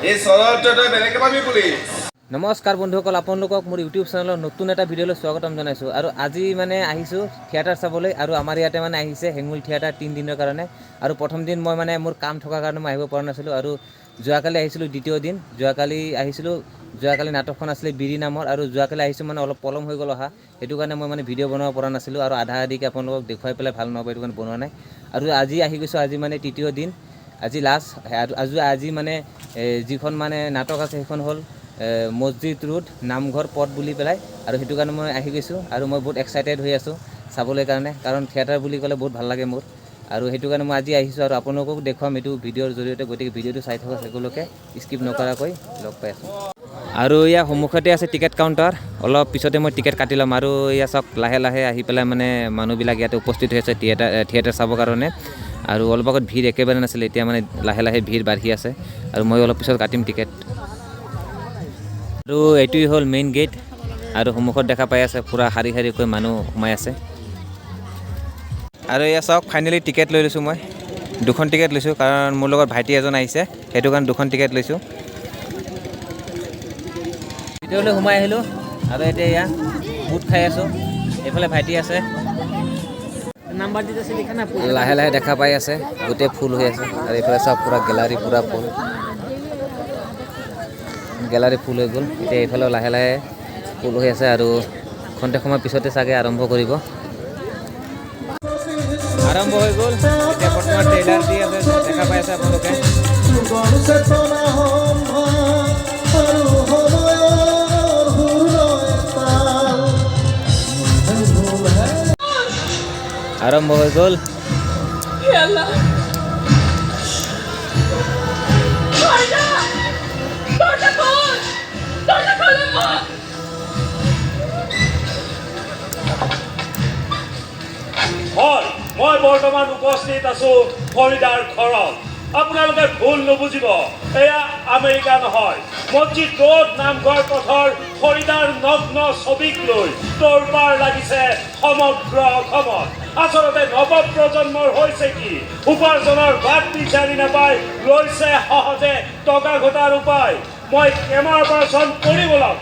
এই চৰতে তই বেলেগে পাবি পুলিচ। নমস্কাৰ বন্ধুসকল, আপোনালোকক মোৰ ইউটিউব চেনেলৰ নতুন এটা ভিডিঅ'লৈ স্বাগতম জনাইছোঁ। আৰু আজি মানে আহিছোঁ থিয়েটাৰ চাবলৈ, আৰু আমাৰ ইয়াতে মানে আহিছে হেঙুল থিয়েটাৰ 3 দিনৰ কাৰণে। আৰু প্ৰথম দিন মই মানে মোৰ কাম থকাৰ কাৰণে মই আহিব পৰা নাছিলোঁ, আৰু যোৱাকালি আহিছিলোঁ দ্বিতীয় দিন। যোৱাকালি নাটকখন আছিলে বিৰি নামৰ, আৰু যোৱাকালি আহিছোঁ মানে অলপ পলম হৈ গ'ল অহা, সেইটো কাৰণে মই মানে ভিডিঅ' বনাব পৰা নাছিলোঁ, আৰু আধা আধিকৈ আপোনালোকক দেখুৱাই পেলাই ভাল নহ'ব, সেইটো কাৰণে বনোৱা নাই। আৰু আজি আহি গৈছোঁ, আজি মানে তৃতীয় দিন, আজি লাষ্ট। আজি মানে যিখন মানে নাটক আছে সেইখন হ'ল মছজিদ ৰোড নামঘৰ পথ বুলি পেলাই, আৰু সেইটো কাৰণে মই আহি গৈছোঁ। আৰু মই বহুত এক্সাইটেড হৈ আছোঁ চাবলৈ কাৰণে, কাৰণ থিয়েটাৰ বুলি ক'লে বহুত ভাল লাগে মোৰ, আৰু সেইটো কাৰণে মই আজি আহিছোঁ। আৰু আপোনালোককো দেখুৱাম এইটো ভিডিঅ'ৰ জৰিয়তে, গতিকে ভিডিঅ'টো চাই থকা সকলোকে স্কিপ নকৰাকৈ লগ পাই আছোঁ। আৰু ইয়াৰ সন্মুখতে আছে টিকেট কাউণ্টাৰ, অলপ পিছতে মই টিকেট কাটি ল'ম। আৰু এয়া চাওক লাহে লাহে আহি পেলাই মানে মানুহবিলাক ইয়াতে উপস্থিত হৈ আছে থিয়েটাৰ চাবৰ কাৰণে। আৰু অলপ আগত ভিৰ একেবাৰে নাছিলে, এতিয়া মানে লাহে লাহে ভিৰ বাঢ়ি আছে, আৰু মই অলপ পিছত কাটিম টিকেট। আৰু এইটোৱেই হ'ল মেইন গেট, আৰু সন্মুখত দেখা পাই আছে পূৰা শাৰী শাৰীকৈ মানুহ সোমাই আছে। আৰু এয়া চাওক ফাইনেলি টিকেট লৈ লৈছোঁ মই, 2খন টিকেট লৈছোঁ, কাৰণ মোৰ লগত ভাইটি এজন আহিছে, সেইটো কাৰণে 2খন টিকেট লৈছোঁ। ভিতৰলৈ সোমাই আহিলোঁ, আৰু এতিয়া এয়া বুট খাই আছোঁ। এইফালে ভাইটি আছে, লাহে লাহে দেখা পাই আছে, গোটেই ফুল হৈ আছে। আৰু এইফালে চাওক পূৰা গেলাৰী পূৰা ফুল, গেলাৰী ফুল হৈ গ'ল। এতিয়া এইফালেও লাহে লাহে ফুল হৈ আছে, আৰু খন্তেক সময় পিছতে চাগে আৰম্ভ কৰিব। আৰম্ভ হৈ গ'ল, এতিয়া বৰ্তমান ট্ৰেইলাৰ দি আছে, দেখা পাই আছে আপোনালোকে। আৰম্ভ হৈ গ'ল। মই বৰ্তমান উপস্থিত আছোঁ ফৰিদাৰ ঘৰত। আপোনালোকে ভুল নুবুজিব, এয়া আমেৰিকা নহয়, মছজিদ ৰোড নামঘৰ পথৰ ফৰিদাৰ নগ্ন ছবিক লৈ তোৰপাৰ লাগিছে সমগ্ৰ অসমত। আচলতে নৱপ্ৰজন্মৰ হৈছে কি, উপাৰ্জনৰ বাট বিচাৰি নাপাই লৈছে সহজে টকা ঘটাৰ উপায়। মই কেমেৰা পাৰ্চন কৰিবলৈ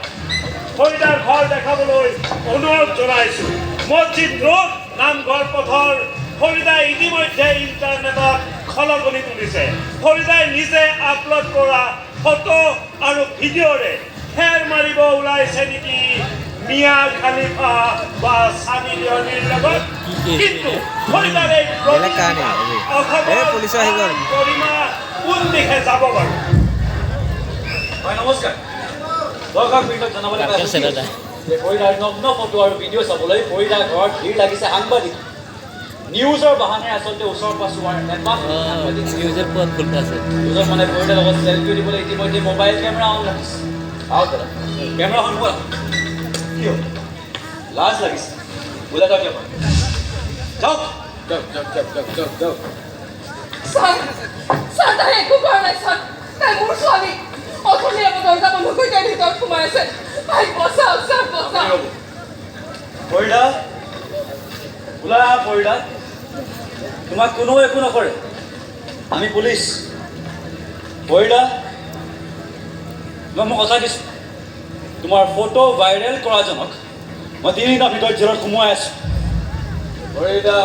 ফৰিদাৰ ঘৰ দেখাবলৈ অনুৰোধ জনাইছোঁ। মছজিদ ৰোড নামঘৰ পথৰ ফৰিদাই ইতিমধ্যে ইণ্টাৰনেটত খলকনি তুলিছে। ফৰিদাই নিজে আপলোড কৰা ফটো আৰু ভিডিঅ'ৰে ফেৰ মাৰিব ওলাইছে নেকি মিয়া খালিফা বা সানি লিঅনিৰ লগত। কিন্তু ফৰিদাৰ এই অসমৰ গৰিমা কোন দিশে যাব বাৰু? নমস্কাৰ, দৰ্শক বৃন্দক জনাবলৈ পাইছোঁ যে ফৰিদাৰ নগ্ন ফটো আৰু ভিডিঅ' চাবলৈ ফৰিদাৰ ঘৰত ভিৰ লাগিছে সাংবাদিক। নিউজৰ বাহানে আচলতে ওচৰ পাছোৱাৰ নিউজৰ মানে ফৰিদাৰ লগত চেলফি দিবলৈ ইতিমধ্যে মোবাইল কেমেৰা অন লাগিছে। কেমেৰাখন কোৱা কি হ'ল? লাজ লাগিছে বোলে, তই কিয় যাওক তাই একো কৰা নাই ছাৰ, তাই মোৰ ছোৱালী। অথনি আকৌ দৰ্জা বন্ধ কৰি তাই ভিতৰত সোমাই আছে। তাইক বচাওক ছাৰ, বচাওক। ফৰিদা, ওলাই আহা ফৰিদা, তোমাক কোনো একো নকৰে, আমি পুলিচ। ফৰিদা, মই কথা দিছোঁ, তোমাৰ ফটো ভাইৰেল কৰাজনক মই 3 দিনৰ ভিতৰত জেলত সোমোৱাই আছোঁ। ফৰিদা,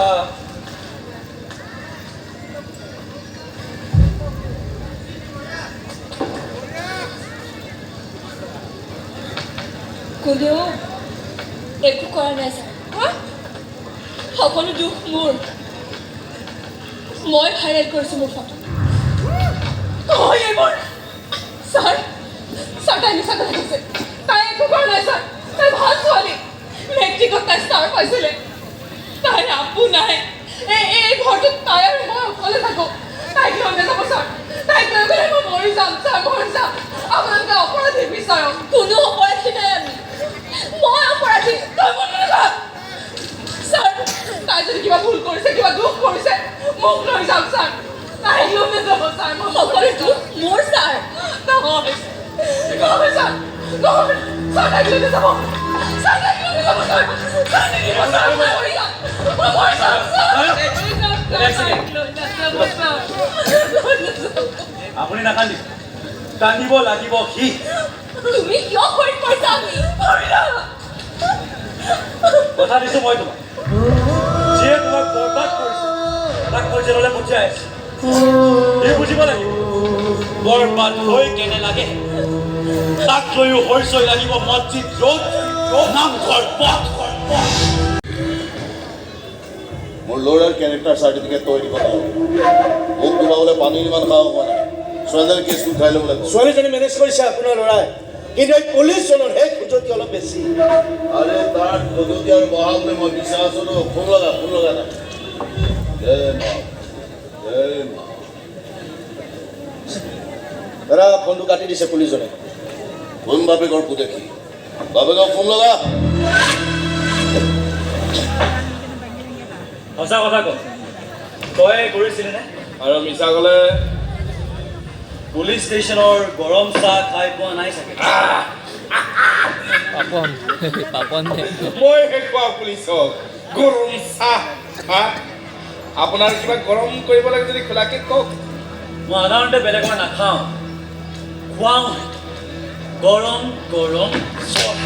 কোনেও একো কৰা নাই ছাৰ, সকলো দুখ মোৰ। মই ভাইৰেল কৰিছোঁ মোৰ ফটো। এইবোৰ ছাৰ, তাই মিছা কথা কৈছে। তাই একো কৰা নাই ছাৰ, তাই ভাল ছোৱালী। মেট্ৰিকত তাই ষ্টাৰ পাইছিলে। তাইৰ আপু নাই, এই ঘৰটোত তাই আৰু মই অকলে থাকোঁ। তাইক লৈ নাযাব ছাৰ, তাইক লৈ গ'লে মই মৰি যাম ছাৰ, মৰি যাম। আপোনালোকে অপৰাধী বিচাৰক। কোনো অপৰাধী নাই, আমি মই অপৰাধী, তই মনে নাযাব ছাৰ। তাই যদি কিবা ভুল কৰিছে, কিবা দুখ কৰিছে, মোক লৈ যাওক ছাৰ। তাইক লৈ নাযাব ছাৰ, মই সকলো দুখ মোৰ ছাৰ। নহয় নহয় ছাৰ, নহয় ছাৰ, তাইক লৈ নাযাব ছাৰ, তাইক লৈ নাযাব ছাৰ, ছাৰ নিদিব ছাৰ, মই মৰি যাম, মই মৰি যাম ছাৰ। আপুনি নাকান্দিব, কান্দিব লাগিব সি তুমি কিয় কৰি কৈছা আমি কথা দিছোঁ মই তোমাক যিয়ে তোমাক বৰবাদ কৰিছে তাক মই জেললৈ পঠিয়াই আছোঁ সি বুজিব লাগিব বৰবাদ হৈ কেনে লাগে তাক লৈও হৈছই লাগিব মছজিদ ৰোড নামঘৰ পথ মোৰ ল'ৰাৰ কেৰেক্টাৰ চাৰ্টিফিকেট তই দিব লাগিব মোক ডুবাবলৈ পানী ইমান খাওঁ হোৱা নাই ছোৱালীজনী কেছটো উঠাই ল'ব লাগিব ছোৱালীজনী মেনেজ কৰিছে আপোনাৰ ল'ৰাই কিন্তু এই পুলিচজনৰ সেই খোজতি অলপ বেছি আৰে তাৰ খজতি আৰু বহাবলৈ মই বিচাৰ আছোঁ ফোন লগা নাই দাদা ফোনটো কাটি দিছে পুলিচজনে কোন বাপেকৰ পুতেকি বাপেকক ফোন লগা সঁচা কথা ক তই কৰিছিলি নে আৰু মিছা ক'লে পুলিচ ষ্টেচনৰ গৰম চাহ খাই পোৱা নাই চাগে পাপন পাপন মই খোৱা পুলিচক গৰম চাহ ভাত আপোনাৰ কিবা গৰম কৰিব লাগে যদি খোলাকে কওক মই সাধাৰণতে বেলেগৰ নাখাওঁ খুৱাওঁ গৰম গৰম চপ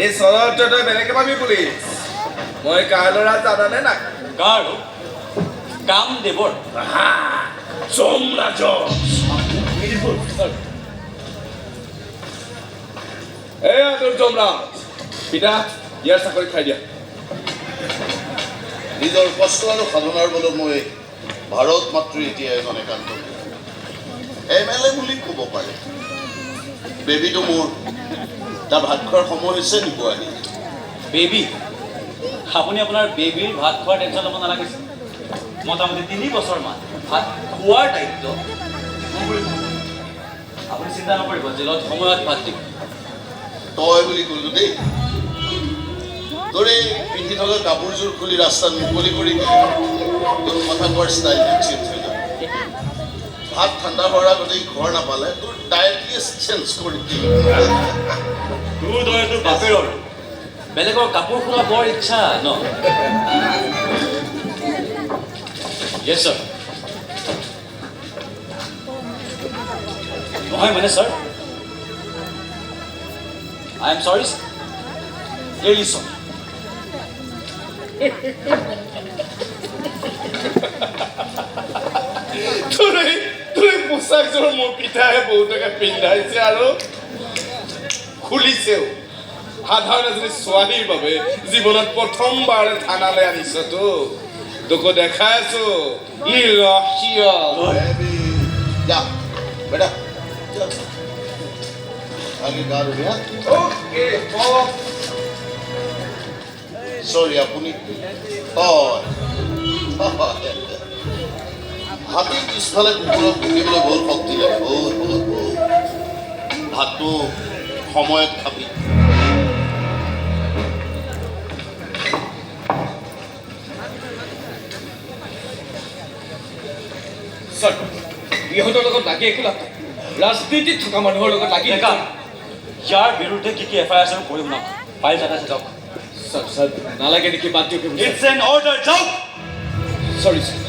এই চৰতে তই বেলেগে পাবি পুলিচ মই কাৰ ল'ৰা জানানে নাই কাৰ কাম দেৱৰ চমৰাজ এয়া তোৰ চমৰাজ পিতা ইয়াৰ চাকৰি খাই দিয়া নিজৰ কষ্ট আৰু সাধনাৰ বলত মই ভাৰত মাতৃ এতিয়া এজন একান্ত MLA বুলি ক'ব পাৰে বেবীটো মোৰ তাৰ ভাত খোৱাৰ সময় হৈছে নিব আহি বেবী আপুনি আপোনাৰ বেবীৰ ভাত খোৱাৰ টেনশ্যন ল'ব নালাগিছে মোটামুটি 3 বছৰমান ভাত খোৱাৰ দায়িত্ব আপুনি চিন্তা নকৰিব জেলত সময়ত ভাত দিব তই বুলি ক'লো দেই তোৰ এই পিন্ধি থকা কাপোৰযোৰ খুলি ৰাস্তাত মুকলি কৰি দিলে তোৰ কথা কোৱাৰ ষ্টাইল চেঞ্জ হৈ যাব ভাত ঠাণ্ডা হোৱাৰ আগতে ঘৰ নাপালে তোৰ ডাইৰেক্টলি চেঞ্জ কৰি দিলে তোৰ দৰে তোৰ বাপেৰৰ বেলেগৰ কাপোৰ খোলা বৰ ইচ্ছা ন য়েছ ছাৰ নহয় মানে ছাৰ আই এম চৰি ৰিয়েলি চৰি তোৰ পোচাকযোৰ মোৰ পিতাই বহুতকে পিন্ধাইছে আৰু খুলিছেও সাধাৰণ এজনী ছোৱালীৰ বাবে জীৱনত প্ৰথমবাৰ থানালৈ আনিছতো তোকো দেখাই আছো যা বেটা আগে গা ধুবি হা ওকে চৰি আপুনি হাতী পিছফালে কুকুৰক ভুকিবলৈ বহুত শক্তি লাগে বহুত ভাতটো সময়ত খাবি ছাৰ ইহঁতৰ লগত লাগি একো লাভ নাই ৰাজনীতিত থকা মানুহৰ লগত লাগি ডেকা ইয়াৰ বিৰুদ্ধে কি কি FIR আছে কৰি শুনাওক ফাইল এটা আছে যাওক ছাৰ ছাৰ নালাগে নেকি বাদ দিয়ক ইটছ এন অৰ্ডাৰ যাওক চৰি ছাৰ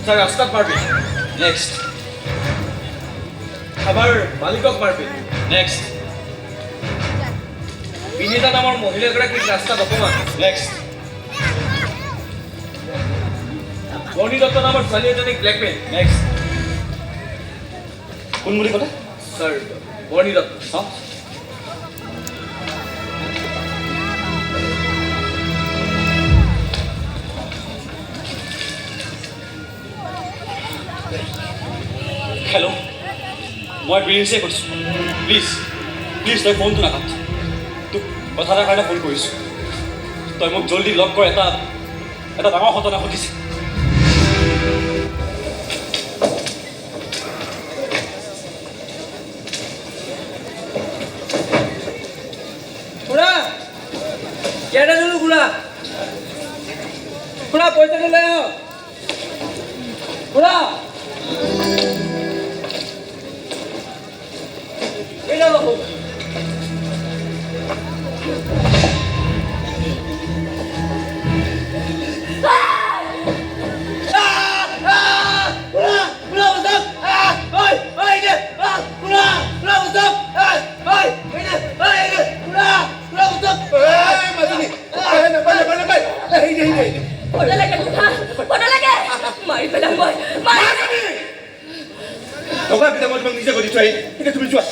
ছাৰ ৰাস্তাত মাৰবি নেক্সট আমাৰ মালিকক মাৰবি নেক্সট বিনীতা নামৰ মহিলা এগৰাকীক ৰাস্তাত অপমান নেক্সট বৰ্ণি দত্ত নামৰ ছোৱালী এজনীক ব্লেকমেইল নেক্সট কোন বুলি ক'লে ছাৰ বৰ্ণি দত্ত চাওক হেল্ল' মই ব্ৰিন্সে কৈছোঁ প্লিজ তই ফোনটো নাকাট তোক কথা এটাৰ কাৰণে ফোন কৰিছোঁ তই মোক জল্দি লগ কৰ এটা ডাঙৰ ঘটনা ঘটিছে খুড়া কেটা দিলো খুড়া খুড়া পয়সাটা লৈ আহ খুড়া এটা দেখো নিজে কৰি থৈ এতিয়া তুমি যোৱা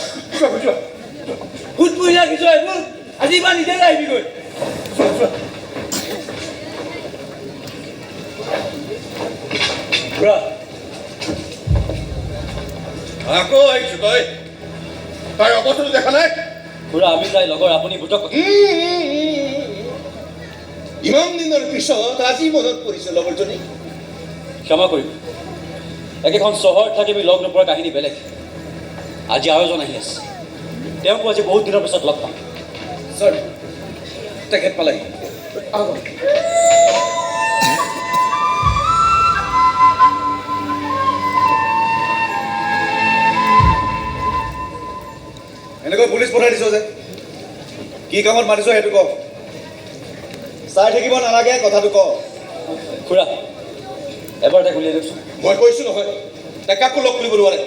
যোৱা ভূত পুহি ৰাখিছ এইবোৰ আজি ইমান নিজে আহিবিগৈ খুৰা আকৌ আহিছো তই তাই অৱস্থাটো দেখা নাই খুৰা আমি তাই লগৰ আপুনি ভূতক ইমান দিনৰ পিছত আজি মনত পৰিছে লগৰজনী ক্ষমা কৰিব একেখন চহৰত থাকি আমি লগ নোপোৱাৰ কাহিনী বেলেগ আজি আৰু এজন আহি আছে তেওঁকো আজি বহুত দিনৰ পিছত লগ পাম ছাৰ তেখেত পালেহি এনেকৈ পুলিচ পঠাই দিছ যে কি কামত মাতিছ সেইটো ক চাই থাকিব নালাগে কথাটো ক খুৰা এবাৰ তাক উলিয়াই দিয়কচোন মই কৈছো নহয় তাই কাকো লগ কৰিব নোৱাৰে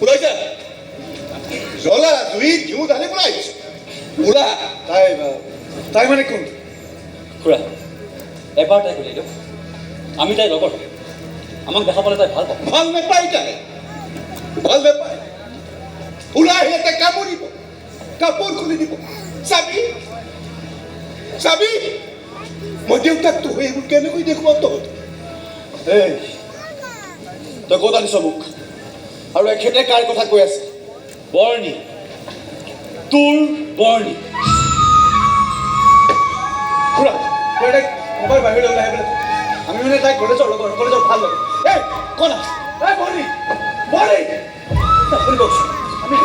ওলাইছা জ্বলা জুই ঘিউ ঢালি পেলাই আহিছো ওলা তাই মানে কোন খুৰা এবাৰ তাইক উলিয়াই দিয়ক আমি তাইৰ লগৰ আমাক দেখা পালে তাই ভাল পাব ভাল নাপায় তাই ভাল নাপায় ওলাই আহিলে তাই কামুৰিব কাপোৰ খুলি দিব চাবি চাবি মই দেউতাকটো হৈ এইবোৰ কেনেকৈ দেখুৱাম তহঁত এই তই ক'ত আনিছ মোক আৰু এখেতে কাৰ কথা কৈ আছে বৰ্ণি তোৰ বৰ্ণি খুৰা তই তাইক এবাৰ বাহিৰলৈ ওলাই আহিবলৈ আমি মানে তাইক কলেজৰ লগৰ কলেজৰ ভাল লগৰ এই কোন এই বৰ্ণি বৰ্ণি আপুনি কওকচোন আমি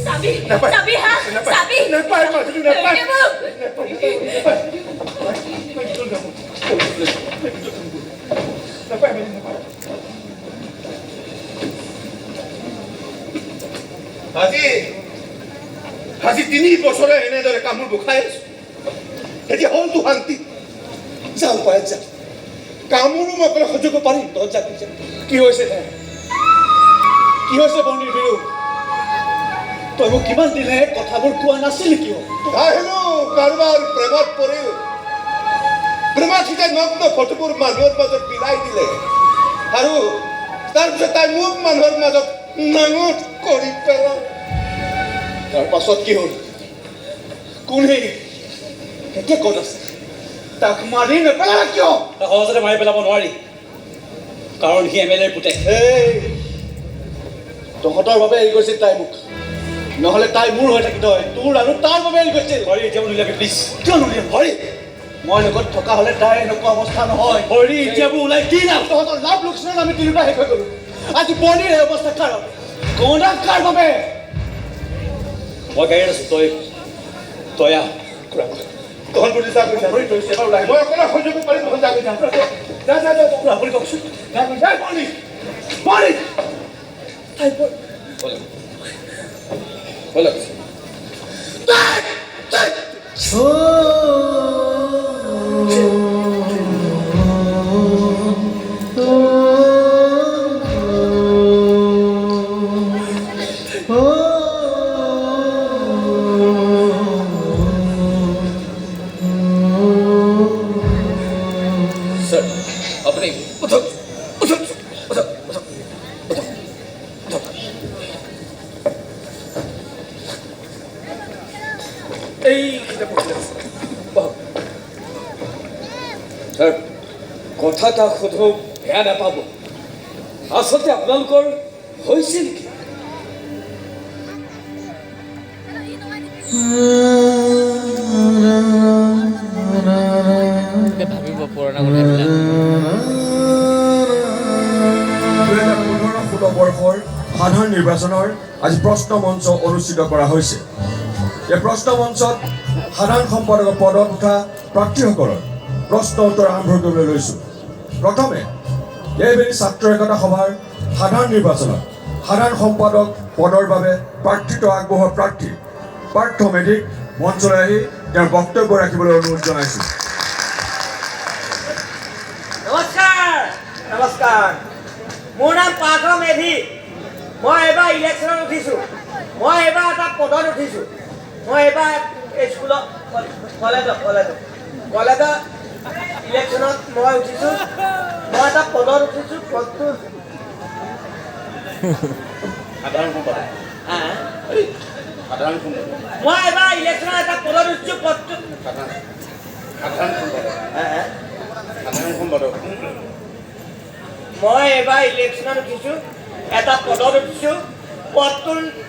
চাবি চাবি হা চাবি আজি 3 বছৰে এনেদৰে কামবোৰ বুখাই আছো এতিয়া হ'লতো শান্তি যাওঁ পাৰে যা কামোৰো মই অকলে সহ্য কৰিব পাৰিম তই যা কি হৈছে কি হৈছে বৰ্ণিৰ বিৰু তই মোক কিমান দিনে কথাবোৰ কোৱা নাছিলি কিয় আহিলো কাৰোবাৰ প্ৰেমত পৰিল প্ৰেমত সিজাই নগ্ন ফটোবোৰ মানুহৰ মাজত বিলাই দিলে আৰু তাৰপিছত তাই মোক মানুহৰ মাজত নাঙঠ কৰি পেলাল তাৰ পাছত কি হ'ল কোনে এতিয়া ক'ত আছে তাক মাৰি নেপেলালে কিয় তাক সহজতে মাৰি পেলাব নোৱাৰি কাৰণ সি MLA ৰ পুতেক তহঁতৰ বাবে এৰি গৈছিল তাই মোক নহ'লে তাই মোৰ হৈ থাকিল হয় তোৰ আৰু তাৰ বাবে এৰি গৈছিল হৰি এতিয়া নোলাবি প্লিজ কিয় নোলিয়াম হৰি মই লগত থকা হ'লে তাই এনেকুৱা অৱস্থা নহয় হৰি এতিয়াবোৰ ওলাই কি লাভ তহঁতৰ লাভ লোকচানত আমি তিনিওটা শেষ হৈ গ'লো আজি বৰ্ণিৰ এই অৱস্থা কাৰ কওনা কাৰ বাবে মই গাড়ীত আছো তই আহ তহঁত বুলি যা কৈছা হৰি তই এবাৰ ওলাই মই অকলে সহ্য কৰিব পাৰিম তহঁত যা কৈছা যা আপুনি কওকচোন যা বৰ্ণি বৰ্ণি তাই ব'লক স্যাৰ আপনি উঠুন উঠুন উঠুন স্যাৰ কথা এটা সোধো বেয়া নাপাব আচলতে আপোনালোকৰ হৈছিল কি ভাবিব পুৰণা কথাবিলাক 2015-16 বৰ্ষৰ সাধাৰণ নিৰ্বাচনৰ আজি প্ৰশ্ন মঞ্চ অনুষ্ঠিত কৰা হৈছে এই প্ৰশ্ন মঞ্চত সাধাৰণ সম্পাদকৰ পদত উঠা প্ৰাৰ্থীসকলৰ প্ৰশ্ন উত্তৰ আৰম্ভ কৰিবলৈ লৈছোঁ প্ৰথমে এইবেলি ছাত্ৰ একতা সভাৰ সাধাৰণ নিৰ্বাচনত সাধাৰণ সম্পাদক পদৰ বাবে প্ৰাৰ্থিত্ব আগবঢ়োৱা প্ৰাৰ্থী পাৰ্থ মেধিক মঞ্চলৈ আহি তেওঁৰ বক্তব্য ৰাখিবলৈ অনুৰোধ জনাইছোঁ নমস্কাৰ নমস্কাৰ মোৰ নাম পাৰ্থ মেধি মই এবাৰ ইলেকশ্যনত উঠিছোঁ মই এবাৰ এটা পদত উঠিছোঁ মই এবাৰ স্কুলত কলেজত কলেজৰ ইলেকশ্যনত মই উঠিছোঁ মই এটা পদত উঠিছোঁ পদটো সাধাৰণ সম্পাদক সাধাৰণ সম্পাদক মই এবাৰ ইলেকশ্যনত এটা পদত উঠিছোঁ পদটো সাধাৰণ সম্পাদক সাধাৰণ সম্পাদক মই এবাৰ ইলেকশ্যনত উঠিছোঁ এটা পদত উঠিছোঁ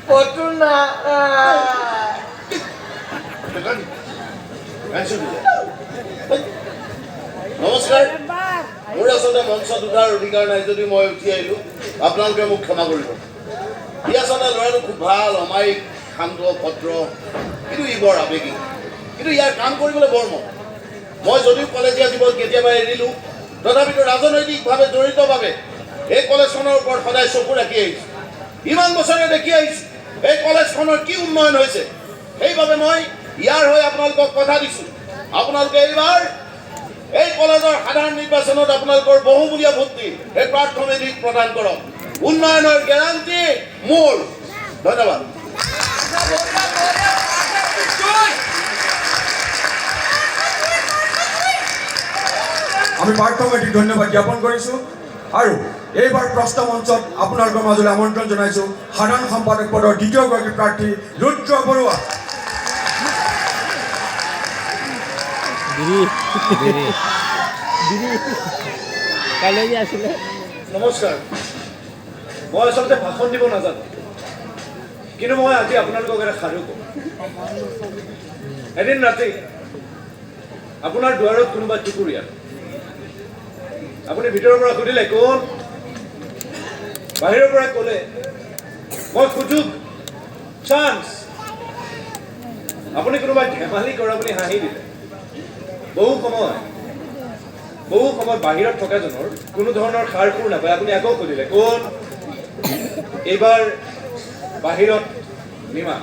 পদটো না নমস্কাৰ মোৰ আচলতে মঞ্চত উঠাৰ অধিকাৰ নাই যদি মই উঠি আহিলোঁ আপোনালোকে মোক ক্ষমা কৰিব ই আচলতে ল'ৰাটো খুব ভাল অমায়িক শান্ত ভদ্ৰ কিন্তু ই বৰ আৱেগিক কিন্তু ইয়াৰ কাম কৰিবলৈ বৰ মন মই যদিও কলেজীয়া জীৱন কেতিয়াবা এৰিলোঁ তথাপিতো ৰাজনৈতিকভাৱে জড়িতভাৱে এই কলেজখনৰ ওপৰত সদায় চকু ৰাখি আহিছোঁ ইমান বছৰে দেখি আহিছোঁ এই কলেজখনৰ কি উন্নয়ন হৈছে সেইবাবে মই ইয়াৰ হৈ আপোনালোকক কথা দিছোঁ আপোনালোকে এইবাৰ এই কলেজৰ সাধাৰণ নিৰ্বাচনত আপোনালোকৰ বহুমূলীয়া ভোট দি এই প্ৰাৰ্থমিক প্ৰদান কৰক উন্নয়নৰ গেৰাণ্টি মোৰ ধন্যবাদ আমি প্ৰাৰ্থমিক ধন্যবাদ জ্ঞাপন কৰিছোঁ আৰু এইবাৰ প্ৰশ্ন মঞ্চত আপোনালোকৰ মাজলৈ আমন্ত্ৰণ জনাইছোঁ সাধাৰণ সম্পাদক পদৰ দ্বিতীয়গৰাকী প্ৰাৰ্থী ৰুদ্ৰ বৰুৱা কাইলৈ যে আছিলে নমস্কাৰ মই আচলতে ভাষণ দিব নাজানো কিন্তু মই আজি আপোনালোকক এটা সাধু কওঁ এদিন ৰাতি আপোনাৰ দুৱাৰত কোনোবা টুকুৰীয়া আপুনি ভিতৰৰ পৰা সুধিলে কোন বাহিৰৰ পৰা ক'লে মই সুযোগ চান্স আপুনি কোনোবাই ধেমালি কৰা বুলি হাঁহি দিলে বহু সময় বাহিৰত থকাজনৰ কোনো ধৰণৰ সাৰ সুৰ নাপায় আপুনি আকৌ সুধিলে কোন এইবাৰ বাহিৰত নিমা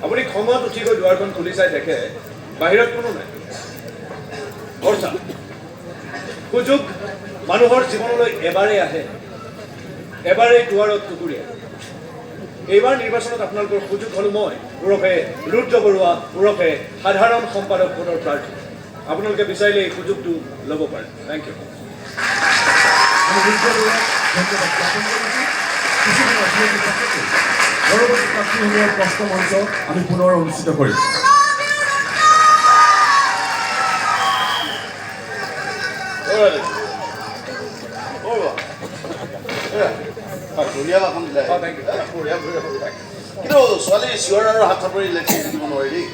আপুনি খঙত উঠি গৈ দুৱাৰখন খুলি চাই দেখে বাহিৰত কোনো নাই অৰ্থাৎ সুযোগ মানুহৰ জীৱনলৈ এবাৰেই আহে এবাৰেই দুৱাৰত টুকুৰীয়া এইবাৰ নিৰ্বাচনত আপোনালোকৰ সুযোগ হ'লো মই ওৰফে ৰুদ্ৰ বৰুৱা ওৰফে সাধাৰণ সম্পাদক পদৰ প্ৰাৰ্থী আপোনালোকে বিচাৰিলে এই সুযোগটো ল'ব পাৰে থেংক ইউ পৰৱৰ্তী প্ৰাৰ্থীসমূহৰ প্ৰশ্ন মঞ্চ আমি পুনৰ অনুষ্ঠিত কৰিম ধুনীয়া ভাষণ দিলে কিন্তু ছোৱালী চিঞৰ আৰু হাত চাপৰি ইলেকশ্যন জিকিব নোৱাৰি দেই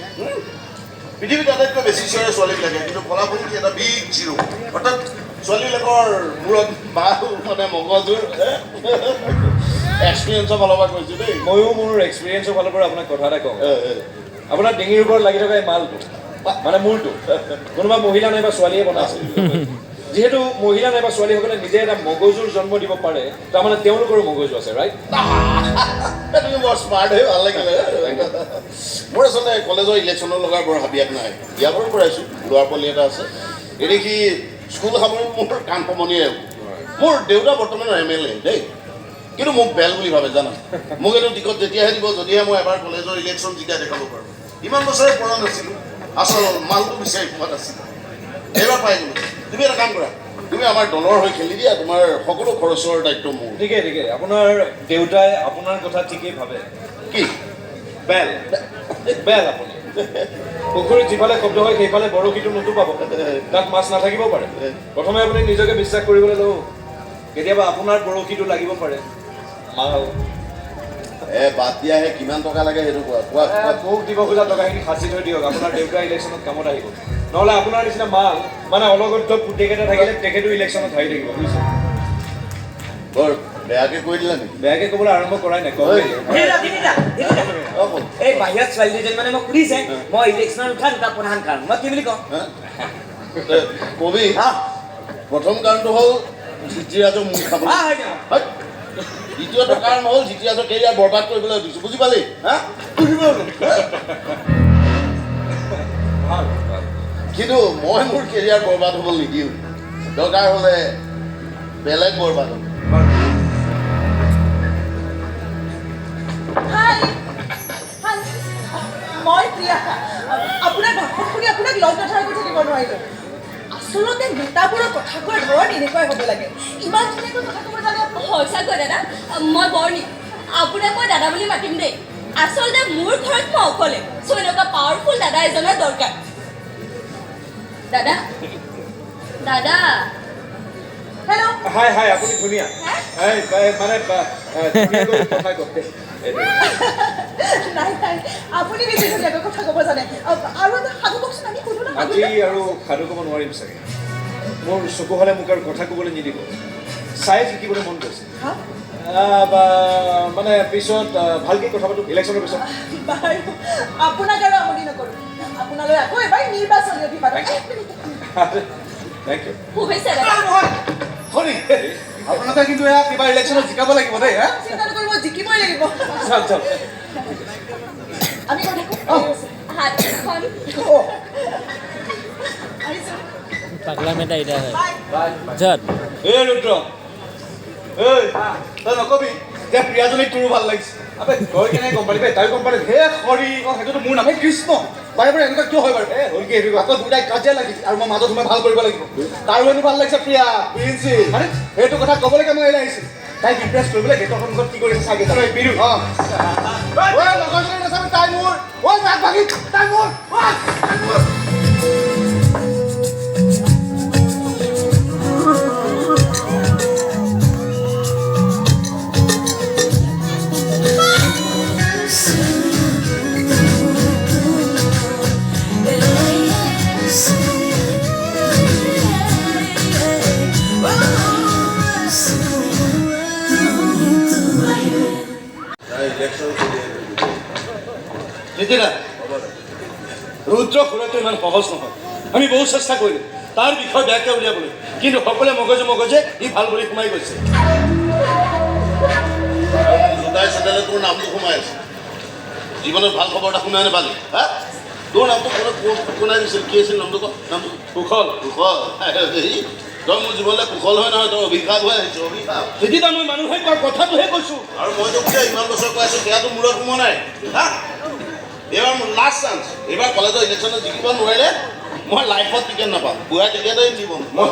পৃথিৱীত আটাইতকৈ বেছি চিঞৰে ছোৱালীবিলাকে কিন্তু ফলাফল কি এটা বিগ জিৰ' অৰ্থাৎ ছোৱালীবিলাকৰ মূৰত ভাল মানে মগজুৰ এক্সপিৰিয়েঞ্চৰ ফালৰ পৰা কৈছোঁ দেই ময়ো মোৰ এক্সপিৰিয়েঞ্চৰ ফালৰ পৰা আপোনাক কথা এটা কওঁ আপোনাৰ ডিঙিৰ ওপৰত লাগি থকা এই মালটো মানে মূৰটো কোনোবা মহিলা নাইবা ছোৱালীয়ে বনাইছে যিহেতু মহিলা নাইবা ছোৱালীসকলে নিজে এটা মগজুৰ জন্ম দিব পাৰে তাৰমানে তেওঁলোকৰো মগজু আছে ৰাইট তুমি বৰ স্মাৰ্ট হৈ ভাল লাগিলে মোৰ আচলতে কলেজৰ ইলেকশ্যনৰ লগা বৰ হাবিয়াত নাই ইয়াৰ পৰা কৰাইছোঁ ল'ৰা পোৱালি এটা আছে এদেখি স্কুল সামৰি মোৰ কাণ সমনীয়ে মোৰ দেউতা বৰ্তমানৰ MLA দেই কিন্তু মোক বেল বুলি ভাবে জানা মোক এইটো টিকট যেতিয়াহে দিব যদিহে মই এবাৰ কলেজৰ ইলেকশ্যন জিকাই দেখাব পাৰোঁ ইমান বছৰে পৰা নাছিলোঁ আচল মালটো বিচাৰি পোৱা নাছিলোঁ এইবাৰ পাই গ'লোঁ তুমি এটা কাম কৰা তুমি আমাৰ দলৰ হৈ খেলি দিয়া তোমাৰ সকলো খৰচৰ দায়িত্ব মোৰ ঠিকে ঠিকে আপোনাৰ দেউতাই আপোনাৰ কথা ঠিকেই ভাবে কি বেল বেল আপুনি পুখুৰীত যিফালে শব্দ হয় সেইফালে বৰশীটো নুটুপাব তাত মাছ নাথাকিবও পাৰে প্ৰথমে আপুনি নিজকে বিশ্বাস কৰিবলৈ লওক কেতিয়াবা আপোনাৰ বৰশীটো লাগিব পাৰে মাল বাদ দিয়াহে কিমান টকা লাগে সেইটো কোৱা মোক দিব খোজা টকাখিনি সাঁচি থৈ দিয়ক আপোনাৰ দেউতা ইলেকশ্যনত কামত আহিব নহ'লে আপোনাৰ নিচিনা মাল মানে অলগত পুতেক এটা থাকিলে তেখেতো ইলেকশ্যনত হাৰি থাকিব বুজিছে বৰ বেয়াকৈ কৈ দিলা নেকি বেয়াকৈ ক'বলৈ আৰম্ভ কৰাই নাই এই বাহিৰত ছোৱালী দুজনী মানে মোক সুধিছে মই ইলেকশ্যনত উঠা দুটা প্ৰধান কাৰণ মই কি বুলি কওঁ কবি প্ৰথম কাৰণটো হ'ল জিতিৰাজৰ মুখ খাব দ্বিতীয়টো কাৰণ হ'ল জিতিৰাজৰ কেৰিয়াৰ বৰবাদ কৰিবলৈ দিছোঁ বুজি পালি হা কিন্তু মই মোৰ কেৰিয়াৰ বৰবাদ হ'ব নিদিওঁ দৰকাৰ হ'লে বেলেগ বৰবাদ হ'ব মই প্ৰিয়া আপোনাৰ ভাষণ শুনি আপোনাক লগ থাকিব নোৱাৰিলোঁ আচলতে নেতাবোৰৰ কথা কোৱাৰ ধৰণ এনেকুৱাই হ'ব লাগে ইমান ধুনীয়াকৈ কথা ক'ব জানে সঁচাকৈ দাদা মই বৰ্ণি আপোনাক মই দাদা বুলি মাতিম দেই আচলতে মোৰ ঘৰত মই অকলে চ' এনেকুৱা পাৱাৰফুল দাদা এজনৰ দৰকাৰ দাদা দাদা হেল্ল' হাই হাই আপুনি ধুনীয়া মানে কথা কওক নাই নাই আপুনি বেছি ধুনীয়াকৈ কথা ক'ব জানে আৰু এটা সাধু কওকচোন আমি শুনো না আজি আৰু সাধু ক'ব নোৱাৰিম চাগে মোৰ চকু হ'লে মোক আৰু কথা ক'বলৈ নিদিব চাই শিকিবলৈ মন গৈছে বা মানে পিছত ভালকৈ কথা পাতোঁ ইলেকশ্যনৰ পিছত বাৰু আপোনাক আৰু আমনি নকৰোঁ আপোনালৈ আকৌ এবাৰ নিৰ্বাচনী অভিবাদন থেংক ইউ শুভেচ্ছা দাদা আপোনালোকে কিন্তু এয়া কিবা ইলেকশ্যনত জিকাব লাগিব দেই হা চিন্তা নকৰিব জিকিবই লাগিব চাওক চাওক আমি কৈ থাকোঁ হাতখন আহিছোঁ পাগলা মেটা এটা হয় বাই যত এই ৰুদ্ৰ এই তই নকবি যে প্ৰিয়াজনীক তোৰো ভাল লাগিছে আবে তই কেনেকৈ গম পালি তাই গম পালে হে হৰি সেইটোতো মোৰ নামে কৃষ্ণ বাৰে বাৰে এনেকুৱা কিয় হয় বাৰু হ'ল কি সেইটো আকৌ দুটাই কাজিয়া লাগিছে আৰু মই মাজত সোমাই ভাল কৰিব লাগিব তাৰো এনেও ভাল লাগিছে প্ৰিয়া প্ৰিন্সি মানে সেইটো কথা ক'বলৈকে মই এনে আহিছোঁ তাইক ইমপ্ৰেছ কৰিবলৈ গেটৰ সন্মুখত কি কৰিছে চাগে বিৰু অঁ লগৰজনী নাচাবি তাই মোৰ ঐ ভাগ ভাগি তাই মোৰ নিতিনা ৰুদ্ৰ সুৰাটো ইমান সহজ নহয় আমি বহু চেষ্টা কৰিলোঁ তাৰ বিষয়ে বেয়াকৈ উলিয়াবলৈ কিন্তু সকলোৱে মগজে ই ভাল বুলি সোমাই গৈছে জোতাই চেণ্ডেলে তোৰ নামটো সোমাই আছে জীৱনত ভাল খবৰ এটা শুনাই নাপালি হা তোৰ নামটো শুনাই দিছিল কি আছিল নামটো নামটো কুশল কুশল তই মোৰ জীৱনলৈ কুশল হয় নহয় তই অভিশাপ হৈ আহিছ অভিশাপ তেতিয়া মই মানুহে কোৱা কথাটোহে কৈছোঁ আৰু মই তোক যে ইমান বছৰ কৈ আছোঁ সেয়াটো মূৰত সোমোৱা নাই হা এইবাৰ মোৰ লাষ্ট চান্স এইবাৰ কলেজৰ ইলেকশ্যনত জিকিব নোৱাৰিলে মই লাইফত টিকেট নাপাম পুৰা টিকেটেই দিব মই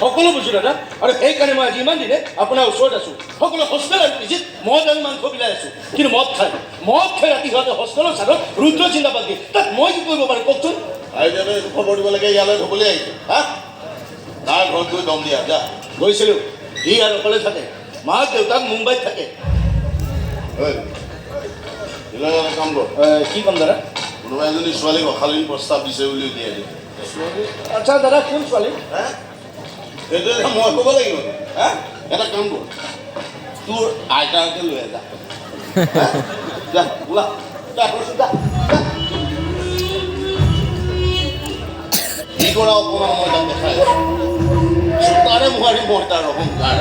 সকলো বুজোঁ দাদা আৰু সেইকাৰণে মই আজি ইমান দিনে আপোনাৰ ওচৰত আছোঁ সকলো হোষ্টেল আৰু পিজিত মদ আৰু মাংস বিলাই আছোঁ কিন্তু মদ খাই ৰাতি সিহঁতে হোষ্টেলৰ চাদত ৰুদ্ৰ জিন্দাবাদ দিয়ে তাত মই কি কৰিব পাৰোঁ কওকচোন আৰু এতিয়া খবৰ দিব লাগে ইয়ালৈ থ'বলৈ আহিছে হা তাৰ ঘৰত গৈ দম দিয়া যা গৈছিলোঁ সি আৰু অকলে থাকে মাক দেউতাক মুম্বাইত থাকে কাম কৰ কি ক'ম দাদা কোনোবা এজনী ছোৱালীক অশালীন প্ৰস্তাৱ দিছে বুলি উলিয়াই দিয়ে আচ্ছা দাদা কোন ছোৱালী হা সেইটো এটা মই ক'ব লাগিব হা এটা কাম কৰ তোৰ আইতাকে লৈ যা যা ওলা যা কি কৰা অকণমান মই তাক দেখাই তাৰে মোহাৰি মই তাৰ অহংকাৰ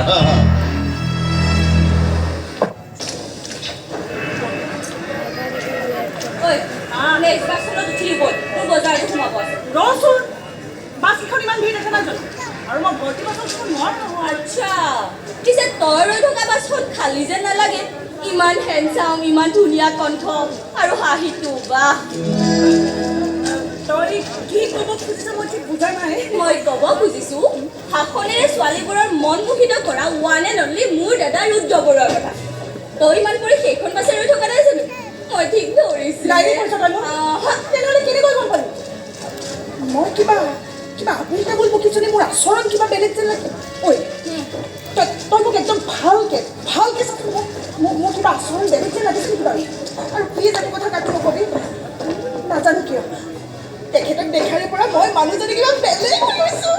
ঐ নেক্সট বাছখনত উঠি গ'ল তোৰ বজাৰটো সোমাব আছে ৰচোন বাছকেইখন ইমান ভিৰ দেখা নাই জানো আৰু মই ভৰ্তি বাছত উঠিব নোৱাৰোঁ নহয় আচ্ছা পিছে তই ৰৈ থকা বাছখন খালী যেন নালাগে ইমান হেণ্ডচাম ইমান ধুনীয়া কণ্ঠ আৰু হাঁহিটো বাহ তই কি ক'ব খুজিছ মই ঠিক বুজা নাই মই ক'ব খুজিছোঁ শাসনেৰে ছোৱালীবোৰৰ মন মোহিত কৰা ওৱান এণ্ড অনলি মোৰ দাদা ৰুদ্ৰ বৰুৱাৰ কথা তই ইমান কৰি সেইখন বাছে ৰৈ থকা নাই জানো মই ঠিক ধৰিছোঁ গাড়ী কৰিছ তই মোক তেনেহ'লে কেনেকৈ গম পালি মই কিবা আপুনি কেৱল বকিছনে মোৰ আচৰণ কিবা বেলেগ যেন লাগে ঐ তই মোক একদম ভালকৈ চাচোন মোৰ কিবা আচৰণ বেলেগ যেন লাগিছিল কিবা আৰু প্লিজ একো কথা কাটি নকবি নাজানো কিয় তেখেতক দেখাৰে পৰা মই মানুহজনী কিবা বেলেগ হৈ গৈছোঁ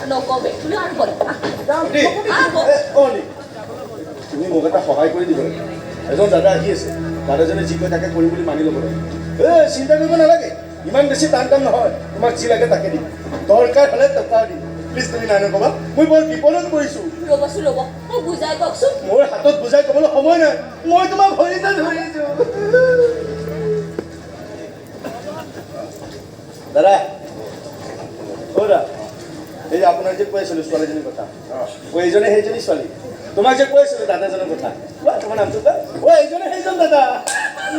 নকবে তুমি আৰু বল তুমি মোক এটা সহায় কৰি দিব লাগে এজন দাদা আহি আছে দাদাজনে যি কয় তাকে কৰিম বুলি মানি ল'ব লাগে চিন্তা কৰিব নালাগে ইমান বেছি টান কাম নহয় তোমাক যি লাগে তাকে দিম দৰকাৰ হ'লে টকা দিম প্লিজ তুমি নাই নক'বা মই বৰ বিপদত পৰিছোঁ ৰ'বচোন ৰ'ব মোক বুজাই কওকচোন মোৰ হাতত বুজাই ক'বলৈ সময় নাই মই তোমাক ভৰিতে ধৰিছোঁ দাদা এই যে আপোনাৰ যে কৈ আছিলোঁ ছোৱালীজনীৰ কথা এইজনে সেইজনী ছোৱালী তোমাক যে কৈ আছিলোঁ দাদা এজনৰ কথা কোৱা তোমাৰ নামটো কোৱা এইজনে সেইজন দাদা